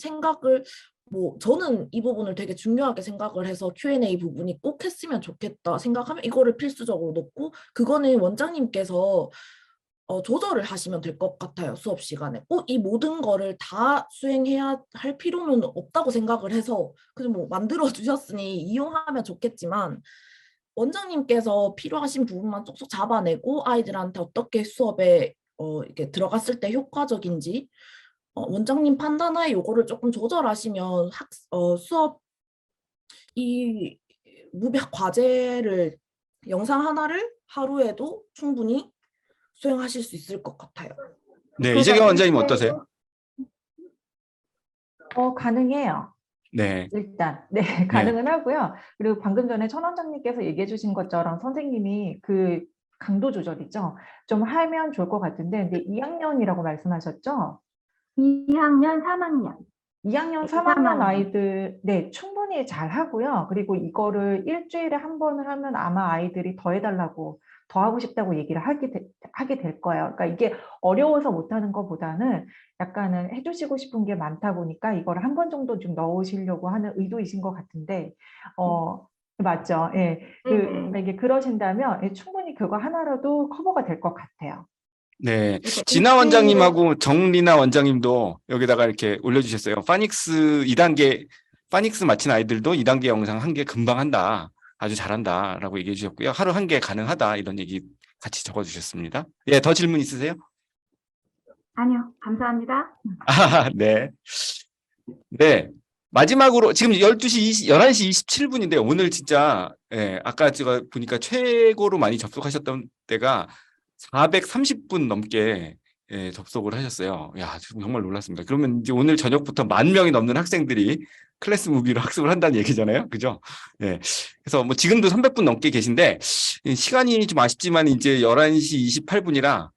저는 이 부분을 되게 중요하게 생각을 해서 Q&A 부분이 꼭 했으면 좋겠다 생각하면 이거를 필수적으로 넣고 그거는 원장님께서 조절을 하시면 될 것 같아요. 수업 시간에 꼭 이 모든 거를 다 수행해야 할 필요는 없다고 생각을 해서 그냥 뭐 만들어 주셨으니 이용하면 좋겠지만 원장님께서 필요하신 부분만 쏙쏙 잡아내고 아이들한테 어떻게 수업에 이렇게 들어갔을 때 효과적인지 원장님 판단하에 요거를 조금 조절하시면 수업 이 무배 과제를 영상 하나를 하루에도 충분히 수행하실 수 있을 것 같아요. 네, 이재경 원장님 어떠세요? 가능해요. 네. 일단 네, 가능은 하고요. 그리고 방금 전에 천 원장님께서 얘기해 주신 것처럼 선생님이 강도 조절이죠. 좀 하면 좋을 것 같은데, 근데 2학년이라고 말씀하셨죠? 2학년, 3학년. 2학년, 3학년 아이들 네, 충분히 잘 하고요. 그리고 이거를 일주일에 한 번을 하면 아마 아이들이 더 해달라고 더 하고 싶다고 얘기를 하게 될 거예요. 그러니까 이게 어려워서 못하는 것보다는 약간은 해주시고 싶은 게 많다 보니까 이걸 한 번 정도 좀 넣으시려고 하는 의도이신 것 같은데, 맞죠? 예. 이게 그러신다면 충분히 그거 하나라도 커버가 될 것 같아요. 네, 진아 원장님하고 정리나 원장님도 여기다가 이렇게 올려주셨어요. 파닉스 2단계, 파닉스 마친 아이들도 2단계 영상 한 개 금방 한다. 아주 잘한다라고 얘기해 주셨고요. 하루 한 개 가능하다 이런 얘기 같이 적어주셨습니다. 예, 더 질문 있으세요? 아니요, 감사합니다. 네. 네. 마지막으로 지금 11시 27분인데 오늘 진짜 아까 제가 보니까 최고로 많이 접속하셨던 때가 430분 넘게 예, 접속을 하셨어요. 야, 정말 놀랐습니다. 그러면 이제 오늘 저녁부터 10,000명이 넘는 학생들이 클래스 무비로 학습을 한다는 얘기잖아요. 그죠? 예. 그래서 뭐 지금도 300분 넘게 계신데, 시간이 좀 아쉽지만 이제 11시 28분이라,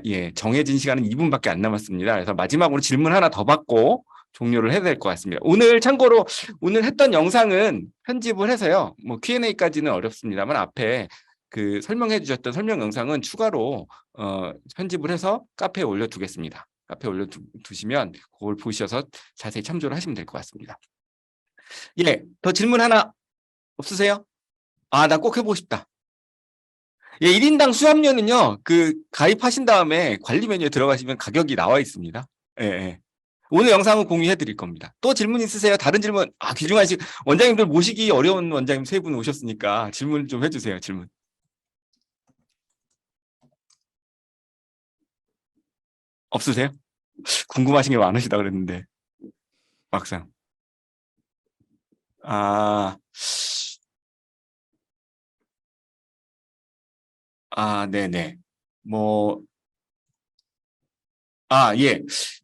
예, 정해진 시간은 2분밖에 안 남았습니다. 그래서 마지막으로 질문 하나 더 받고 종료를 해야 될 것 같습니다. 오늘 참고로 오늘 했던 영상은 편집을 해서요. 뭐 Q&A까지는 어렵습니다만 앞에 그 설명해 주셨던 설명 영상은 추가로 편집을 해서 카페에 올려두겠습니다. 카페에 올려두시면 그걸 보셔서 자세히 참조를 하시면 될 것 같습니다. 예, 더 질문 하나 없으세요? 아, 나 꼭 해보고 싶다. 예, 1인당 수업료는요, 그 가입하신 다음에 관리 메뉴에 들어가시면 가격이 나와 있습니다. 예, 예. 오늘 영상은 공유해 드릴 겁니다. 또 질문 있으세요? 다른 질문, 귀중하신 원장님들 모시기 어려운 원장님 3분 오셨으니까 질문 좀 해주세요, 질문. 없으세요? 궁금하신 게 많으시다 그랬는데 막상 네네 뭐 예.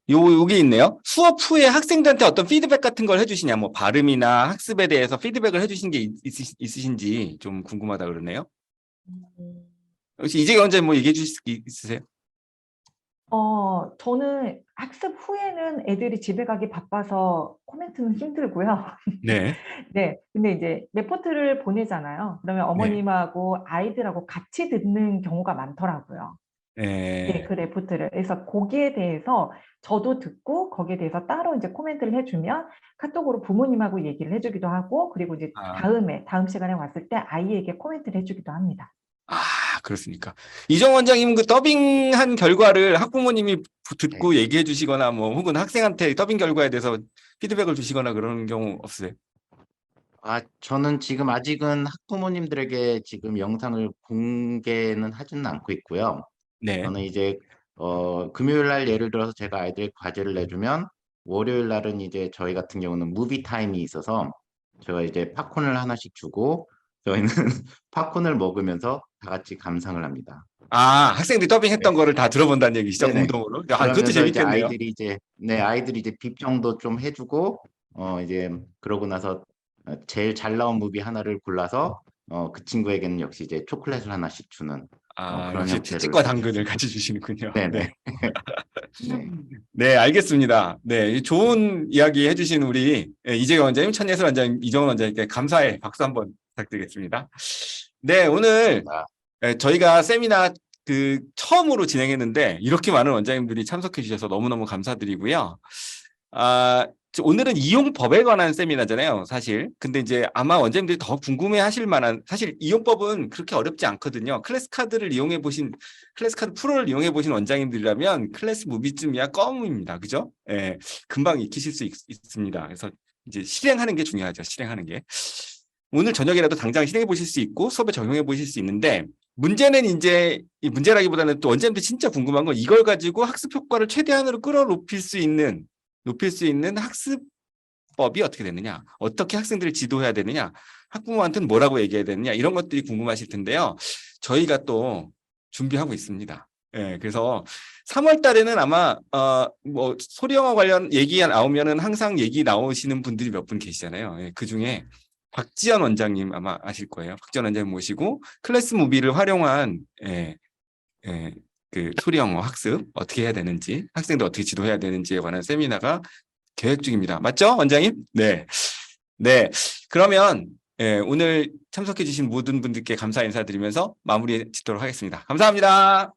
여기 있네요. 수업 후에 학생들한테 어떤 피드백 같은 걸 해주시냐, 뭐 발음이나 학습에 대해서 피드백을 해주신 게 있으신지 좀 궁금하다 그러네요. 혹시 이재경 원장님 뭐 얘기해 주실 수 있으세요? 저는 학습 후에는 애들이 집에 가기 바빠서 코멘트는 힘들고요. 네. 네. 근데 이제 레포트를 보내잖아요. 그러면 어머님하고 아이들하고 같이 듣는 경우가 많더라고요. 네, 그 레포트를. 그래서 거기에 대해서 저도 듣고 거기에 대해서 따로 이제 코멘트를 해주면 카톡으로 부모님하고 얘기를 해주기도 하고, 그리고 이제 다음 시간에 왔을 때 아이에게 코멘트를 해주기도 합니다. 그렇습니까? 이정 원장님 그 더빙한 결과를 학부모님이 듣고 얘기해 주시거나 뭐 혹은 학생한테 더빙 결과에 대해서 피드백을 주시거나 그런 경우 없으세요? 저는 지금 아직은 학부모님들에게 지금 영상을 공개는 하지는 않고 있고요. 네. 저는 이제 금요일 날 예를 들어서 제가 아이들이 과제를 내주면 월요일 날은 이제 저희 같은 경우는 무비 타임이 있어서 제가 이제 팝콘을 하나씩 주고 저희는 팝콘을 먹으면서 다 같이 감상을 합니다. 학생들이 더빙했던 거를 다 들어본다는 얘기시죠? 네네. 공동으로? 그것도 그러면서 이제 재밌겠네요. 아이들이 이제 비평도 좀 해주고 이제 그러고 나서 제일 잘 나온 무비 하나를 골라서 그 친구에게는 역시 이제 초콜릿을 하나씩 주는 그런 역시 형태를 채찍과 당근을 같이 주시는군요. 네네. 네, 알겠습니다. 네, 좋은 이야기 해주신 우리 이재경 원장님, 천예슬 원장님, 이정원 원장님께 감사의 박수 한번 부탁드리겠습니다. 네, 오늘 저희가 세미나 처음으로 진행했는데 이렇게 많은 원장님들이 참석해 주셔서 너무너무 감사드리고요. 오늘은 이용법에 관한 세미나잖아요, 사실. 근데 이제 아마 원장님들이 더 궁금해 하실 만한, 사실 이용법은 그렇게 어렵지 않거든요. 클래스 카드 프로를 이용해 보신 원장님들이라면 클래스 무비쯤이야 껌입니다. 그죠? 예, 금방 익히실 수 있습니다. 그래서 이제 실행하는 게 중요하죠. 실행하는 게. 오늘 저녁이라도 당장 실행해 보실 수 있고 수업에 적용해 보실 수 있는데, 문제는 이제 문제라기보다는 또 원장님들 진짜 궁금한 건 이걸 가지고 학습 효과를 최대한으로 높일 수 있는 학습법이 어떻게 되느냐, 어떻게 학생들을 지도해야 되느냐, 학부모한테는 뭐라고 얘기해야 되느냐, 이런 것들이 궁금하실 텐데요. 저희가 또 준비하고 있습니다. 예, 그래서 3월 달에는 아마 뭐 소리영어 관련 얘기가 나오면은 항상 얘기 나오시는 분들이 몇 분 계시잖아요. 예, 그 중에 박지연 원장님 아마 아실 거예요. 박지연 원장님 모시고 클래스 무비를 활용한 그 소리영어 학습 어떻게 해야 되는지, 학생들 어떻게 지도해야 되는지에 관한 세미나가 계획 중입니다. 맞죠, 원장님? 네. 네. 그러면 오늘 참석해 주신 모든 분들께 감사 인사드리면서 마무리 짓도록 하겠습니다. 감사합니다.